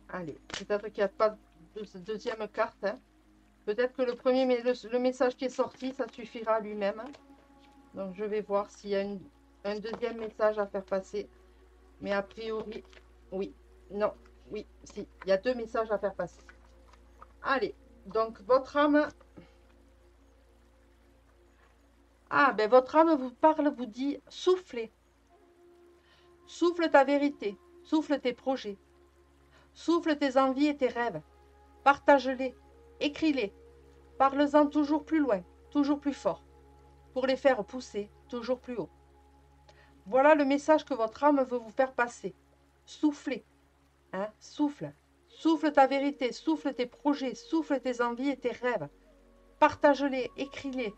Allez, peut-être qu'il n'y a pas de deuxième carte. Hein. Peut-être que le premier, mais le message qui est sorti, ça suffira lui-même. Donc je vais voir s'il y a un deuxième message à faire passer. Mais a priori, oui, non, oui, si. Il y a deux messages à faire passer. Allez, donc votre âme... Ah, ben votre âme vous parle, vous dit, soufflez. Souffle ta vérité, souffle tes projets. Souffle tes envies et tes rêves. Partage-les, écris-les. Parle-en toujours plus loin, toujours plus fort, pour les faire pousser toujours plus haut. Voilà le message que votre âme veut vous faire passer. Soufflez, hein, souffle. Souffle ta vérité, souffle tes projets, souffle tes envies et tes rêves. Partage-les, écris-les.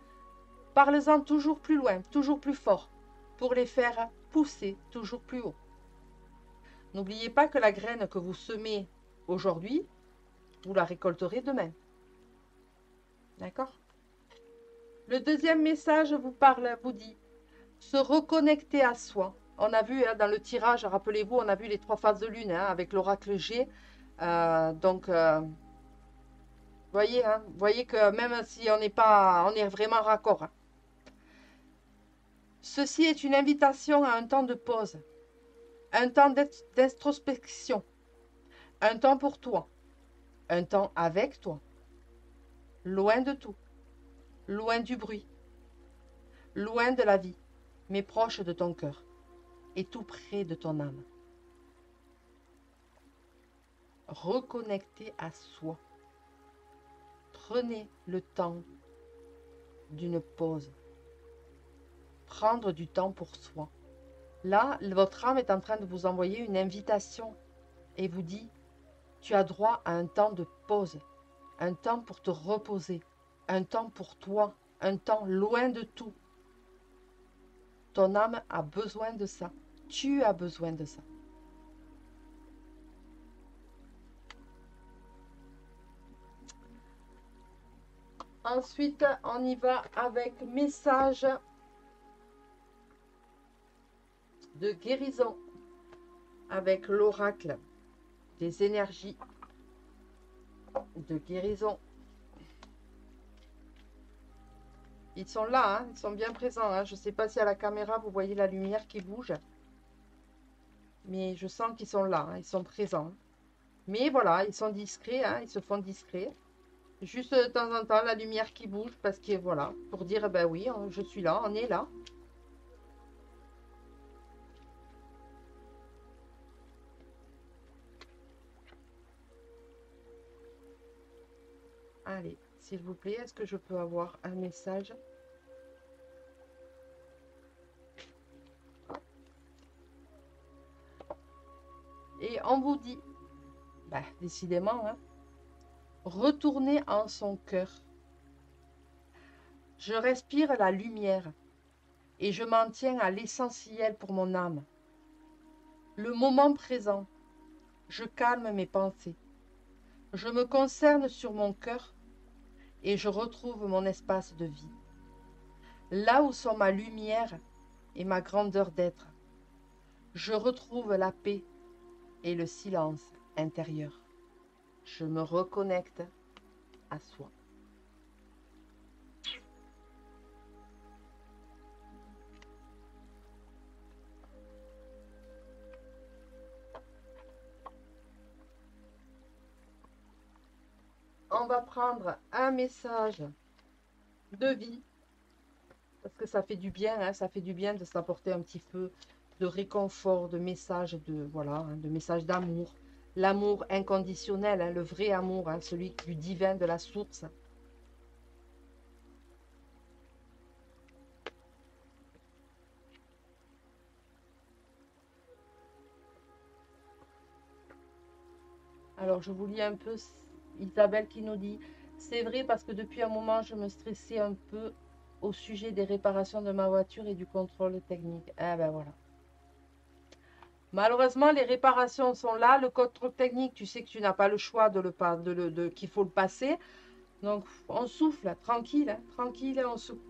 Parle-en toujours plus loin, toujours plus fort, pour les faire pousser toujours plus haut. N'oubliez pas que la graine que vous semez aujourd'hui, vous la récolterez demain. D'accord? Le deuxième message vous parle, vous dit, se reconnecter à soi. On a vu hein, dans le tirage, rappelez-vous, on a vu les 3 phases de lune hein, avec l'oracle G. Voyez, hein, voyez que même si on n'est pas, on est vraiment raccord. Hein. Ceci est une invitation à un temps de pause, un temps d'introspection, un temps pour toi, un temps avec toi, loin de tout, loin du bruit, loin de la vie, mais proche de ton cœur et tout près de ton âme. Reconnecter à soi. Prenez le temps d'une pause. Prendre du temps pour soi. Là, votre âme est en train de vous envoyer une invitation et vous dit, tu as droit à un temps de pause, un temps pour te reposer, un temps pour toi, un temps loin de tout. Ton âme a besoin de ça. Tu as besoin de ça. Ensuite, on y va avec message de guérison avec l'oracle des énergies de guérison. Ils sont là, hein, ils sont bien présents. Hein. Je ne sais pas si à la caméra vous voyez la lumière qui bouge, mais je sens qu'ils sont là, hein, ils sont présents. Mais voilà, ils sont discrets, hein, ils se font discrets. Juste de temps en temps, la lumière qui bouge, parce que voilà, pour dire, ben oui, je suis là, on est là. Allez, s'il vous plaît, est-ce que je peux avoir un message? Et on vous dit, ben, décidément, hein, retournez en son cœur. Je respire la lumière et je m'en tiens à l'essentiel pour mon âme. Le moment présent, je calme mes pensées. Je me concerne sur mon cœur et je retrouve mon espace de vie. Là où sont ma lumière et ma grandeur d'être, je retrouve la paix et le silence intérieur. Je me reconnecte à soi. On va prendre un message de vie, parce que ça fait du bien, hein, ça fait du bien de s'apporter un petit peu de réconfort, de messages de, voilà, hein, de messages d'amour. L'amour inconditionnel, hein, le vrai amour, hein, celui du divin, de la source. Alors, je vous lis un peu Isabelle qui nous dit, c'est vrai parce que depuis un moment, je me stressais un peu au sujet des réparations de ma voiture et du contrôle technique. Ah ben voilà. Malheureusement, les réparations sont là. Le contrôle technique, tu sais que tu n'as pas le choix qu'il faut le passer. Donc, on souffle, tranquille, tranquille,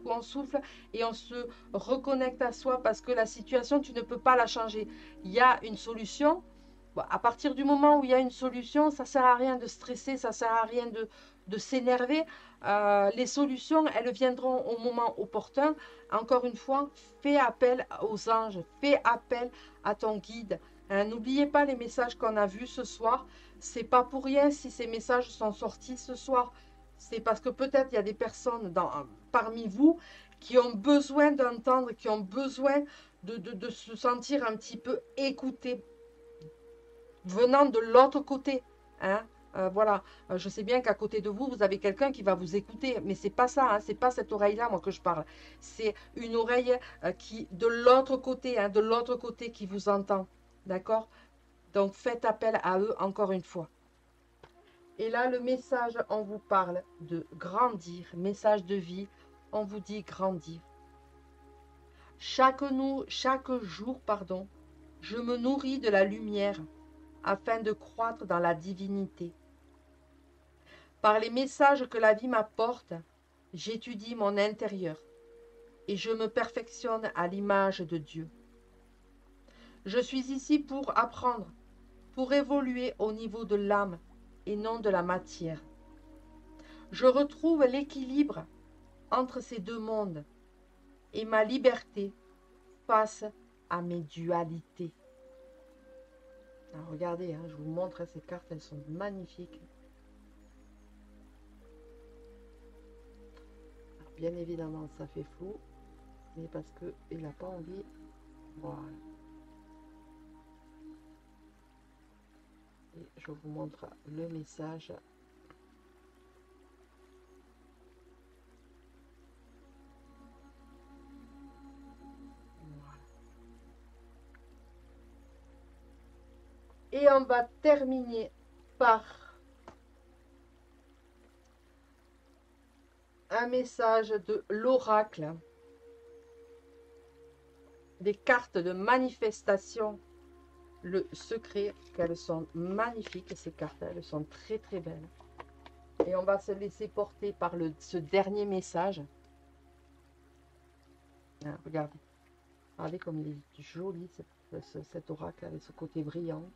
on souffle et on se reconnecte à soi parce que la situation, tu ne peux pas la changer. Il y a une solution. Bon, à partir du moment où il y a une solution, ça ne sert à rien de stresser, ça ne sert à rien de s'énerver. Les solutions, elles viendront au moment opportun. Encore une fois, fais appel aux anges, fais appel à ton guide. Hein, n'oubliez pas les messages qu'on a vus ce soir. C'est pas pour rien si ces messages sont sortis ce soir. C'est parce que peut-être il y a des personnes parmi vous qui ont besoin d'entendre, qui ont besoin de se sentir un petit peu écoutés venant de l'autre côté. Hein. Voilà, je sais bien qu'à côté de vous, vous avez quelqu'un qui va vous écouter, mais c'est pas ça, hein, c'est pas cette oreille-là, moi, que je parle. C'est une oreille qui, de l'autre côté, hein, de l'autre côté qui vous entend. D'accord? Donc, faites appel à eux encore une fois. Et là, le message, on vous parle de grandir, message de vie, on vous dit grandir. Chaque jour, pardon, je me nourris de la lumière afin de croître dans la divinité. Par les messages que la vie m'apporte, j'étudie mon intérieur et je me perfectionne à l'image de Dieu. Je suis ici pour apprendre, pour évoluer au niveau de l'âme et non de la matière. Je retrouve l'équilibre entre ces deux mondes et ma liberté face à mes dualités. Alors regardez, hein, je vous montre ces cartes, elles sont magnifiques. Alors, bien évidemment, ça fait flou, mais parce qu'il n'a pas envie. Voilà. Et je vous montre le message. Voilà. Et on va terminer par un message de l'oracle, des cartes de manifestation, le secret, qu'elles sont magnifiques ces cartes, elles sont très très belles. Et on va se laisser porter par ce dernier message. Ah, regardez. Regardez comme il est joli cet oracle avec ce côté brillant.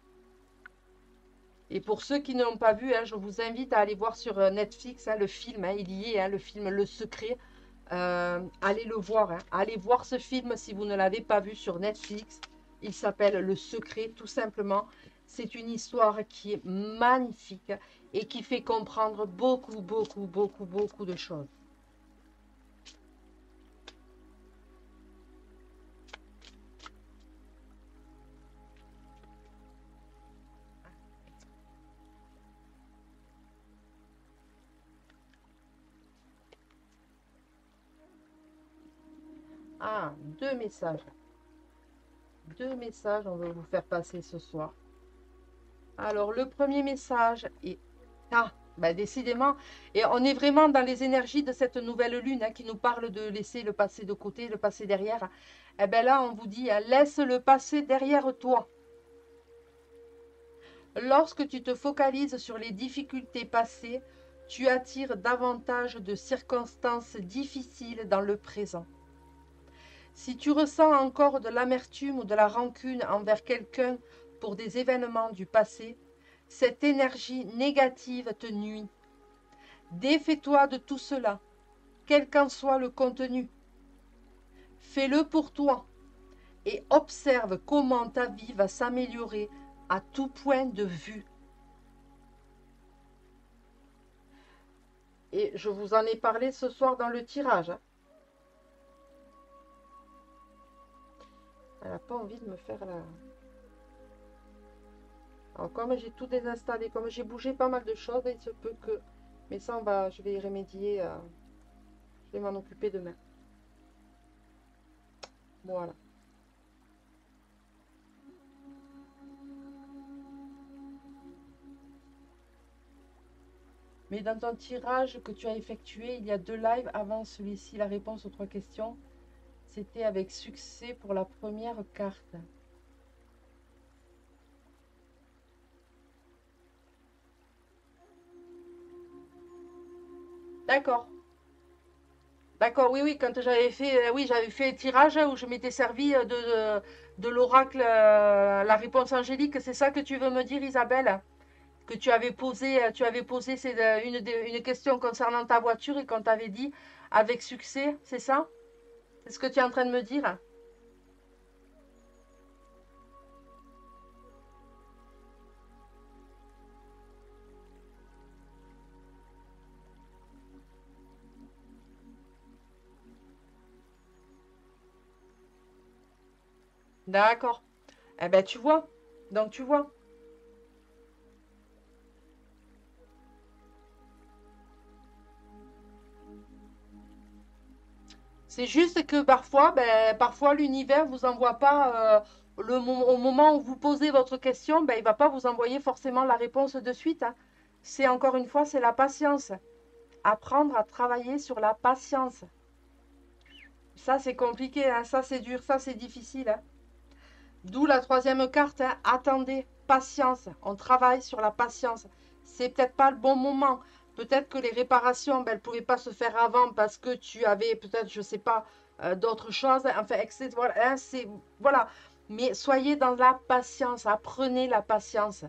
Et pour ceux qui ne l'ont pas vu, hein, je vous invite à aller voir sur Netflix hein, le film. Hein, il y est, hein, le film Le Secret. Allez le voir. Hein. Allez voir ce film si vous ne l'avez pas vu sur Netflix. Il s'appelle Le Secret, tout simplement. C'est une histoire qui est magnifique et qui fait comprendre beaucoup, beaucoup, beaucoup, beaucoup de choses. Ah, deux messages. Deux messages, on va vous faire passer ce soir. Alors, le premier message est... Ah, bah décidément. Et on est vraiment dans les énergies de cette nouvelle lune hein, qui nous parle de laisser le passé de côté, le passé derrière. Eh bien là, on vous dit, hein, laisse le passé derrière toi. Lorsque tu te focalises sur les difficultés passées, tu attires davantage de circonstances difficiles dans le présent. Si tu ressens encore de l'amertume ou de la rancune envers quelqu'un pour des événements du passé, cette énergie négative te nuit. Défais-toi de tout cela, quel qu'en soit le contenu. Fais-le pour toi et observe comment ta vie va s'améliorer à tout point de vue. Et je vous en ai parlé ce soir dans le tirage. Elle n'a pas envie de me faire la... Alors comme j'ai tout désinstallé, comme j'ai bougé pas mal de choses, il se peut que... Mais ça, je vais y remédier. Je vais m'en occuper demain. Voilà. Mais dans ton tirage que tu as effectué, il y a 2 lives avant celui-ci, la réponse aux 3 questions, c'était avec succès pour la première carte. D'accord. D'accord, oui, oui, quand j'avais fait, oui, j'avais fait le tirage où je m'étais servi de l'oracle, la réponse angélique. C'est ça que tu veux me dire, Isabelle? Que tu avais posé une question concernant ta voiture et qu'on t'avait dit avec succès, c'est ça? C'est ce que tu es en train de me dire? D'accord. Eh ben, tu vois. Donc, tu vois. C'est juste que parfois, ben, parfois l'univers vous envoie pas au moment où vous posez votre question, ben, il va pas vous envoyer forcément la réponse de suite, hein. C'est encore une fois, c'est la patience. Apprendre à travailler sur la patience. Ça, c'est compliqué, hein. Ça, c'est dur, ça, c'est difficile, hein. D'où la troisième carte, hein. Attendez, patience. On travaille sur la patience. C'est peut-être pas le bon moment. Peut-être que les réparations, ben, elles ne pouvaient pas se faire avant parce que tu avais peut-être, je ne sais pas, d'autres choses. Enfin, etc. Voilà, hein, voilà. Mais soyez dans la patience. Apprenez la patience.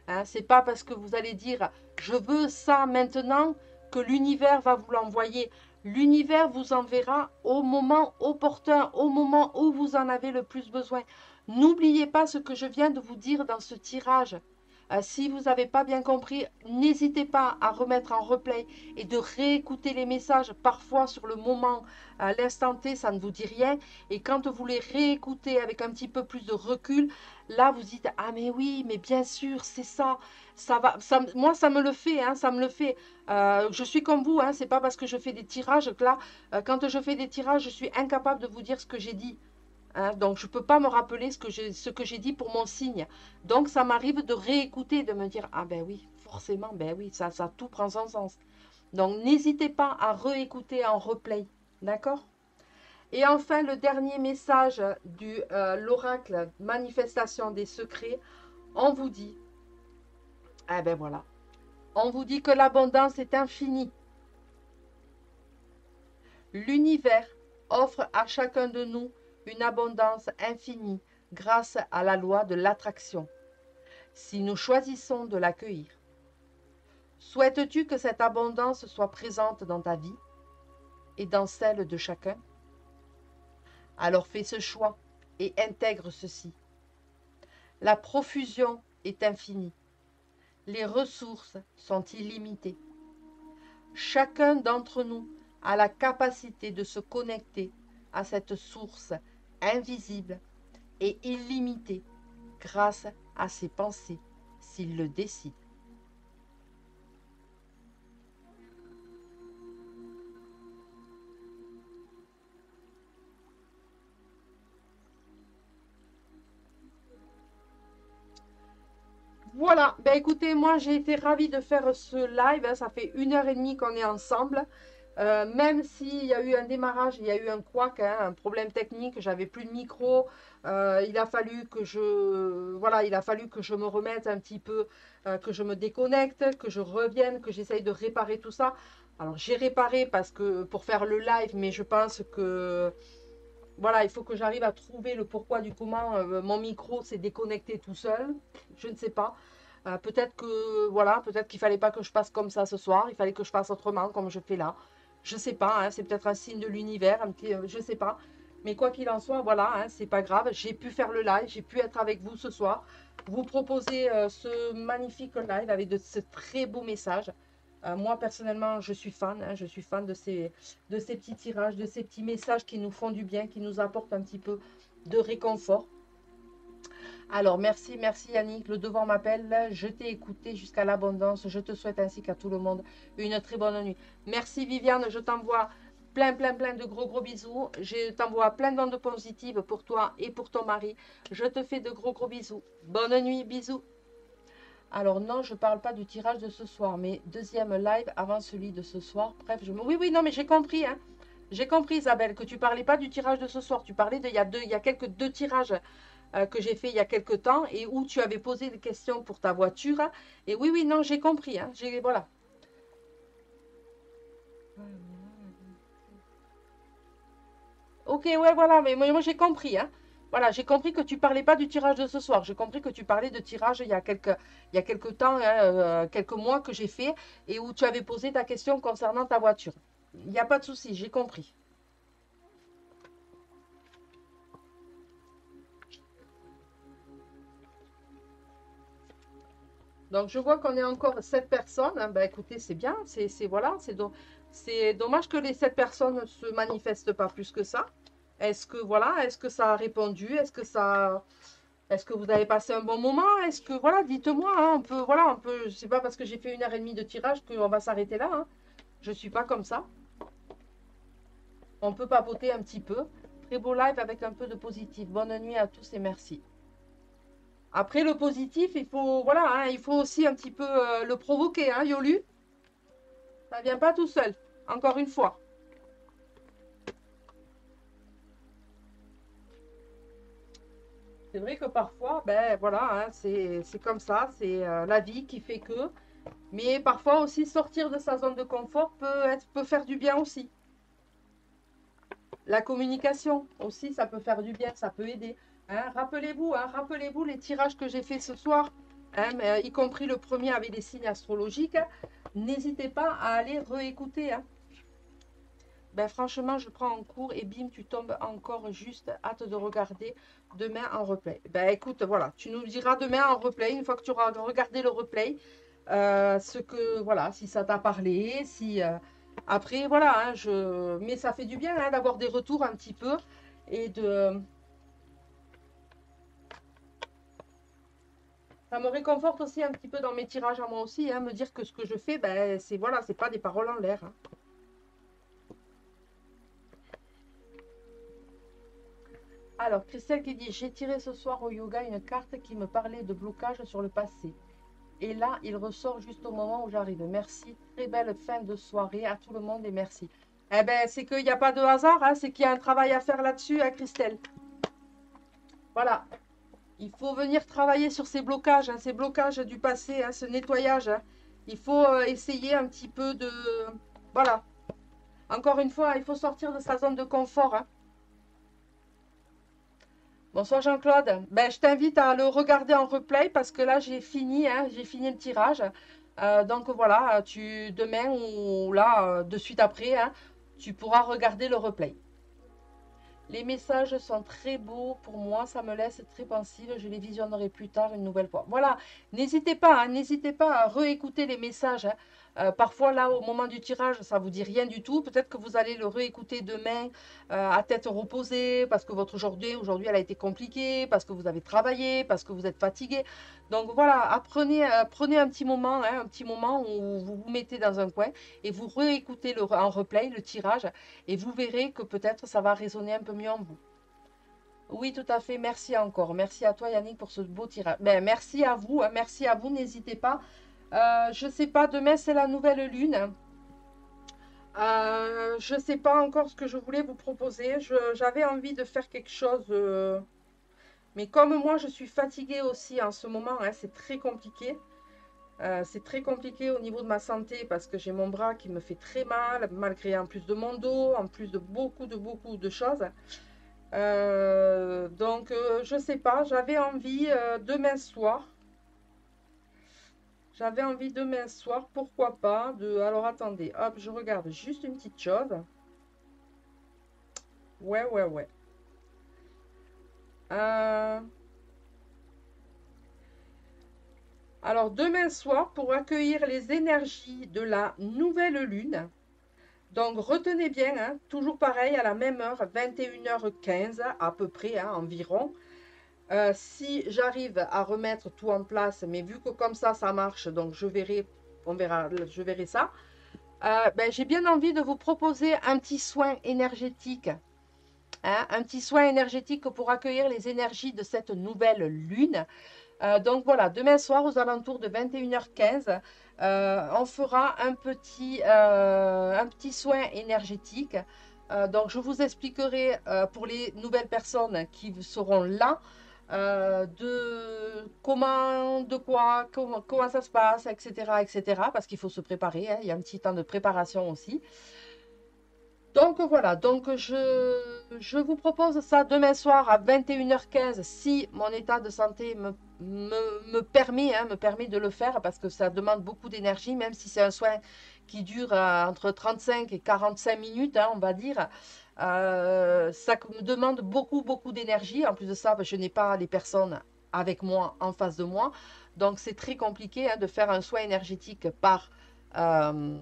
Hein, c'est pas parce que vous allez dire je veux ça maintenant que l'univers va vous l'envoyer. L'univers vous enverra au moment opportun, au moment où vous en avez le plus besoin. N'oubliez pas ce que je viens de vous dire dans ce tirage. Si vous n'avez pas bien compris, n'hésitez pas à remettre en replay et de réécouter les messages. Parfois, sur le moment, à l'instant T, ça ne vous dit rien. Et quand vous les réécoutez avec un petit peu plus de recul, là, vous dites, ah mais oui, mais bien sûr, c'est ça. Ça va, ça, moi, ça me le fait, hein, ça me le fait. Je suis comme vous, hein, c'est pas parce que je fais des tirages que là, quand je fais des tirages, je suis incapable de vous dire ce que j'ai dit. Hein, donc, je ne peux pas me rappeler ce que j'ai dit pour mon signe. Donc, ça m'arrive de réécouter, de me dire, ah ben oui, forcément, ben oui, ça tout prend son sens. Donc, n'hésitez pas à réécouter en replay. D'accord? Et enfin, le dernier message du l'oracle manifestation des secrets, on vous dit, ah ben voilà, on vous dit que l'abondance est infinie. L'univers offre à chacun de nous une abondance infinie grâce à la loi de l'attraction, si nous choisissons de l'accueillir. Souhaites-tu que cette abondance soit présente dans ta vie et dans celle de chacun? Alors fais ce choix et intègre ceci. La profusion est infinie. Les ressources sont illimitées. Chacun d'entre nous a la capacité de se connecter à cette source invisible et illimitée grâce à ses pensées s'il le décide. Voilà, ben écoutez, moi j'ai été ravie de faire ce live, hein. Ça fait 1 heure et demie qu'on est ensemble. Même s'il y a eu un démarrage, il y a eu un couac, hein, un problème technique, j'avais plus de micro, il a fallu que voilà, il a fallu que je me remette un petit peu, que je me déconnecte, que je revienne, que j'essaye de réparer tout ça. Alors j'ai réparé parce que pour faire le live, mais je pense que voilà, il faut que j'arrive à trouver le pourquoi du comment mon micro s'est déconnecté tout seul. Je ne sais pas. Peut-être que voilà, peut-être qu'il fallait pas que je passe comme ça ce soir. Il fallait que je fasse autrement, comme je fais là. Je sais pas. Hein, c'est peut-être un signe de l'univers, un petit, je sais pas. Mais quoi qu'il en soit, voilà, hein, c'est pas grave. J'ai pu faire le live, j'ai pu être avec vous ce soir, vous proposer ce magnifique live avec de ce très beau message. Moi, personnellement, je suis fan. Hein, je suis fan de ces petits tirages, de ces petits messages qui nous font du bien, qui nous apportent un petit peu de réconfort. Alors, merci, merci Yannick. Le devant m'appelle. Je t'ai écouté jusqu'à l'abondance. Je te souhaite ainsi qu'à tout le monde une très bonne nuit. Merci Viviane. Je t'envoie plein, plein, plein de gros, gros bisous. Je t'envoie plein d'ondes positives pour toi et pour ton mari. Je te fais de gros, gros bisous. Bonne nuit, bisous. Alors non, je parle pas du tirage de ce soir, mais deuxième live avant celui de ce soir. Bref, oui, oui, non, mais j'ai compris, hein. J'ai compris, Isabelle, que tu parlais pas du tirage de ce soir. Tu parlais de, il y a quelques deux tirages que j'ai fait il y a quelques temps et où tu avais posé des questions pour ta voiture. Et oui, oui, non, j'ai compris, hein. Voilà. Ok, ouais, voilà, mais moi j'ai compris, hein. Voilà, j'ai compris que tu parlais pas du tirage de ce soir. J'ai compris que tu parlais de tirage il y a quelques temps, hein, quelques mois que j'ai fait et où tu avais posé ta question concernant ta voiture. Il n'y a pas de souci, j'ai compris. Donc je vois qu'on est encore 7 personnes. Hein. Ben, écoutez, c'est bien, voilà, c'est dommage que les 7 personnes ne se manifestent pas plus que ça. Est-ce que voilà, est-ce que ça a répondu? Est-ce que vous avez passé un bon moment? Est-ce que voilà, dites-moi, hein, on peut, c'est pas parce que j'ai fait 1h30 de tirage qu'on va s'arrêter là, hein. Je suis pas comme ça. On peut papoter un petit peu. Très beau live avec un peu de positif. Bonne nuit à tous et merci. Après le positif, il faut voilà, hein, il faut aussi un petit peu le provoquer, hein, Yolu. Ça vient pas tout seul. Encore une fois. C'est vrai que parfois, ben voilà, hein, c'est comme ça, c'est la vie qui fait que. Mais parfois aussi sortir de sa zone de confort peut faire du bien aussi. La communication aussi, ça peut faire du bien, ça peut aider. Hein, rappelez-vous les tirages que j'ai fait ce soir, hein, y compris le premier avec des signes astrologiques. N'hésitez pas à aller réécouter. Hein. Ben franchement, je prends en cours et bim, tu tombes encore juste. Hâte de regarder demain en replay. Ben écoute, voilà, tu nous diras demain en replay, une fois que tu auras regardé le replay, ce que, voilà, si ça t'a parlé, si... après, voilà, hein, mais ça fait du bien hein, d'avoir des retours un petit peu et de... Ça me réconforte aussi un petit peu dans mes tirages à moi aussi, hein, me dire que ce que je fais, ben, c'est voilà, c'est pas des paroles en l'air. Hein. Alors, Christelle qui dit, j'ai tiré ce soir au yoga une carte qui me parlait de blocage sur le passé. Et là, il ressort juste au moment où j'arrive. Merci, très belle fin de soirée à tout le monde et merci. Eh ben, c'est qu'il n'y a pas de hasard, hein, c'est qu'il y a un travail à faire là-dessus, hein, Christelle. Voilà. Il faut venir travailler sur ces blocages, hein, ces blocages du passé, hein, ce nettoyage. Hein. Il faut essayer un petit peu de... Voilà. Encore une fois, il faut sortir de sa zone de confort. Hein. Bonsoir Jean-Claude. Ben, je t'invite à le regarder en replay parce que là, j'ai fini le tirage. Donc voilà, demain ou là, de suite après, hein, tu pourras regarder le replay. Les messages sont très beaux pour moi, ça me laisse très pensive. Je les visionnerai plus tard une nouvelle fois. Voilà, n'hésitez pas à réécouter les messages. Hein. Parfois, là, au moment du tirage, ça vous dit rien du tout. Peut-être que vous allez le réécouter demain à tête reposée, parce que votre aujourd'hui, elle a été compliquée, parce que vous avez travaillé, parce que vous êtes fatigué. Donc voilà, prenez un petit moment, hein, un petit moment où vous vous mettez dans un coin et vous réécoutez en replay le tirage et vous verrez que peut-être ça va résonner un peu mieux en vous. Oui, tout à fait. Merci encore. Merci à toi, Yannick, pour ce beau tirage. Ben, merci à vous. Hein, merci à vous. N'hésitez pas. Je ne sais pas, demain, c'est la nouvelle lune. Je ne sais pas encore ce que je voulais vous proposer. J'avais envie de faire quelque chose. Mais comme moi, je suis fatiguée aussi en ce moment. Hein, c'est très compliqué. C'est très compliqué au niveau de ma santé parce que j'ai mon bras qui me fait très mal, malgré en plus de mon dos, en plus de beaucoup de choses. Donc, je sais pas, j'avais envie demain soir. Pourquoi pas, Alors, attendez, hop, je regarde juste une petite chose. Ouais. Alors, demain soir, pour accueillir les énergies de la nouvelle lune, donc retenez bien, hein, toujours pareil, à la même heure, 21h15 à peu près, hein, environ. Si j'arrive à remettre tout en place, mais vu que comme ça marche, donc je verrai ça. Ben, j'ai bien envie de vous proposer un petit soin énergétique. Hein, un petit soin énergétique pour accueillir les énergies de cette nouvelle lune. Donc voilà, demain soir aux alentours de 21h15, on fera un petit soin énergétique. Donc je vous expliquerai pour les nouvelles personnes qui seront là de quoi, comment ça se passe, etc., etc. Parce qu'il faut se préparer, hein, il y a un petit temps de préparation aussi. Donc voilà, je vous propose ça demain soir à 21h15 si mon état de santé me permet de le faire parce que ça demande beaucoup d'énergie, même si c'est un soin qui dure entre 35 et 45 minutes, hein, on va dire. Ça me demande beaucoup d'énergie. En plus de ça, ben, je n'ai pas les personnes avec moi en face de moi. Donc c'est très compliqué hein, de faire un soin énergétique euh,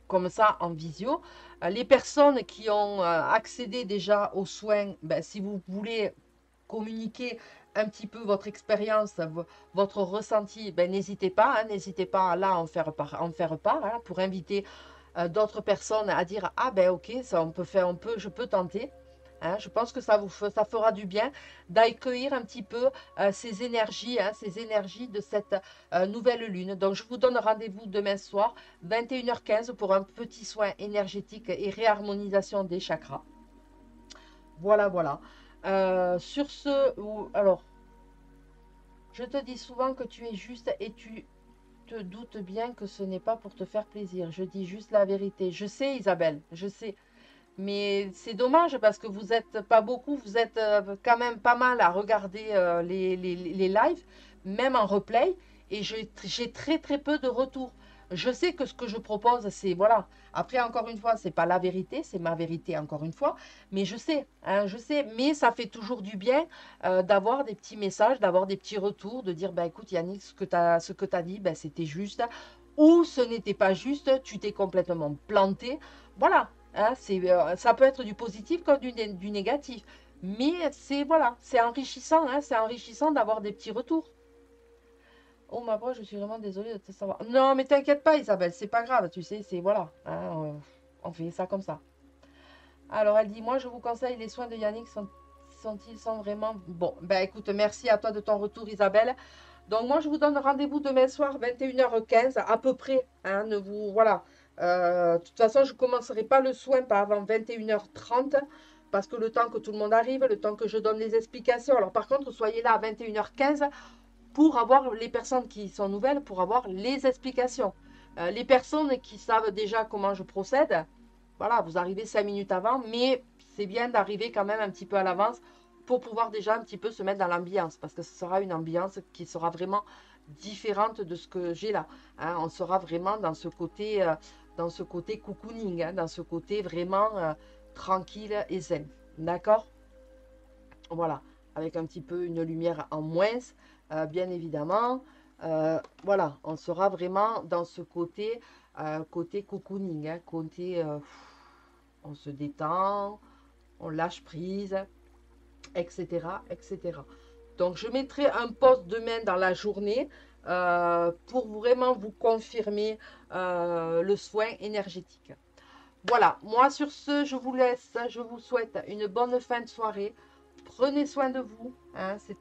comme ça en visio. Les personnes qui ont accédé déjà aux soins, ben, si vous voulez communiquer un petit peu votre expérience, votre ressenti, ben, n'hésitez pas, hein, n'hésitez pas à là en faire part hein, pour inviter d'autres personnes à dire ah ben ok ça on peut faire je peux tenter. Hein, je pense que ça fera du bien d'accueillir un petit peu hein, ces énergies de cette nouvelle lune. Donc, je vous donne rendez-vous demain soir, 21h15, pour un petit soin énergétique et réharmonisation des chakras. Voilà, voilà. Sur ce, alors, je te dis souvent que tu es juste et tu te doutes bien que ce n'est pas pour te faire plaisir. Je dis juste la vérité. Je sais, Isabelle, je sais. Mais c'est dommage parce que vous n'êtes pas beaucoup, vous êtes quand même pas mal à regarder les lives, même en replay, et j'ai très peu de retours. Je sais que ce que je propose, c'est voilà. Après, encore une fois, c'est pas la vérité, c'est ma vérité encore une fois, mais je sais, hein, je sais, mais ça fait toujours du bien d'avoir des petits messages, d'avoir des petits retours, de dire, bah écoute Yannick, ce que tu as dit, bah, c'était juste, ou ce n'était pas juste, tu t'es complètement planté. Voilà, hein, ça peut être du positif comme du négatif. Mais c'est voilà, c'est enrichissant, hein, c'est enrichissant d'avoir des petits retours. Oh ma voix, je suis vraiment désolée de te savoir. Non, mais t'inquiète pas, Isabelle, c'est pas grave, tu sais, c'est voilà, hein, on fait ça comme ça. Alors elle dit, moi je vous conseille les soins de Yannick sont vraiment bon. Ben écoute, merci à toi de ton retour, Isabelle. Donc moi je vous donne rendez-vous demain soir 21h15 à peu près. Hein, ne vous voilà. De toute façon je ne commencerai pas le soin pas avant 21h30 parce que le temps que tout le monde arrive, le temps que je donne les explications. Alors par contre soyez là à 21h15 pour avoir les personnes qui sont nouvelles, pour avoir les explications. Les personnes qui savent déjà comment je procède, voilà, vous arrivez 5 minutes avant, mais c'est bien d'arriver quand même un petit peu à l'avance pour pouvoir déjà un petit peu se mettre dans l'ambiance, parce que ce sera une ambiance qui sera vraiment différente de ce que j'ai là. Hein. On sera vraiment dans ce côté cocooning, hein, dans ce côté vraiment tranquille et zen. D'accord? Voilà, avec un petit peu une lumière en moins, bien évidemment. Voilà, on sera vraiment dans ce côté cocooning, hein, côté on se détend, on lâche prise, etc., etc. Donc, je mettrai un post demain dans la journée pour vraiment vous confirmer le soin énergétique. Voilà, moi sur ce, je vous laisse. Je vous souhaite une bonne fin de soirée. Prenez soin de vous. Hein, c'est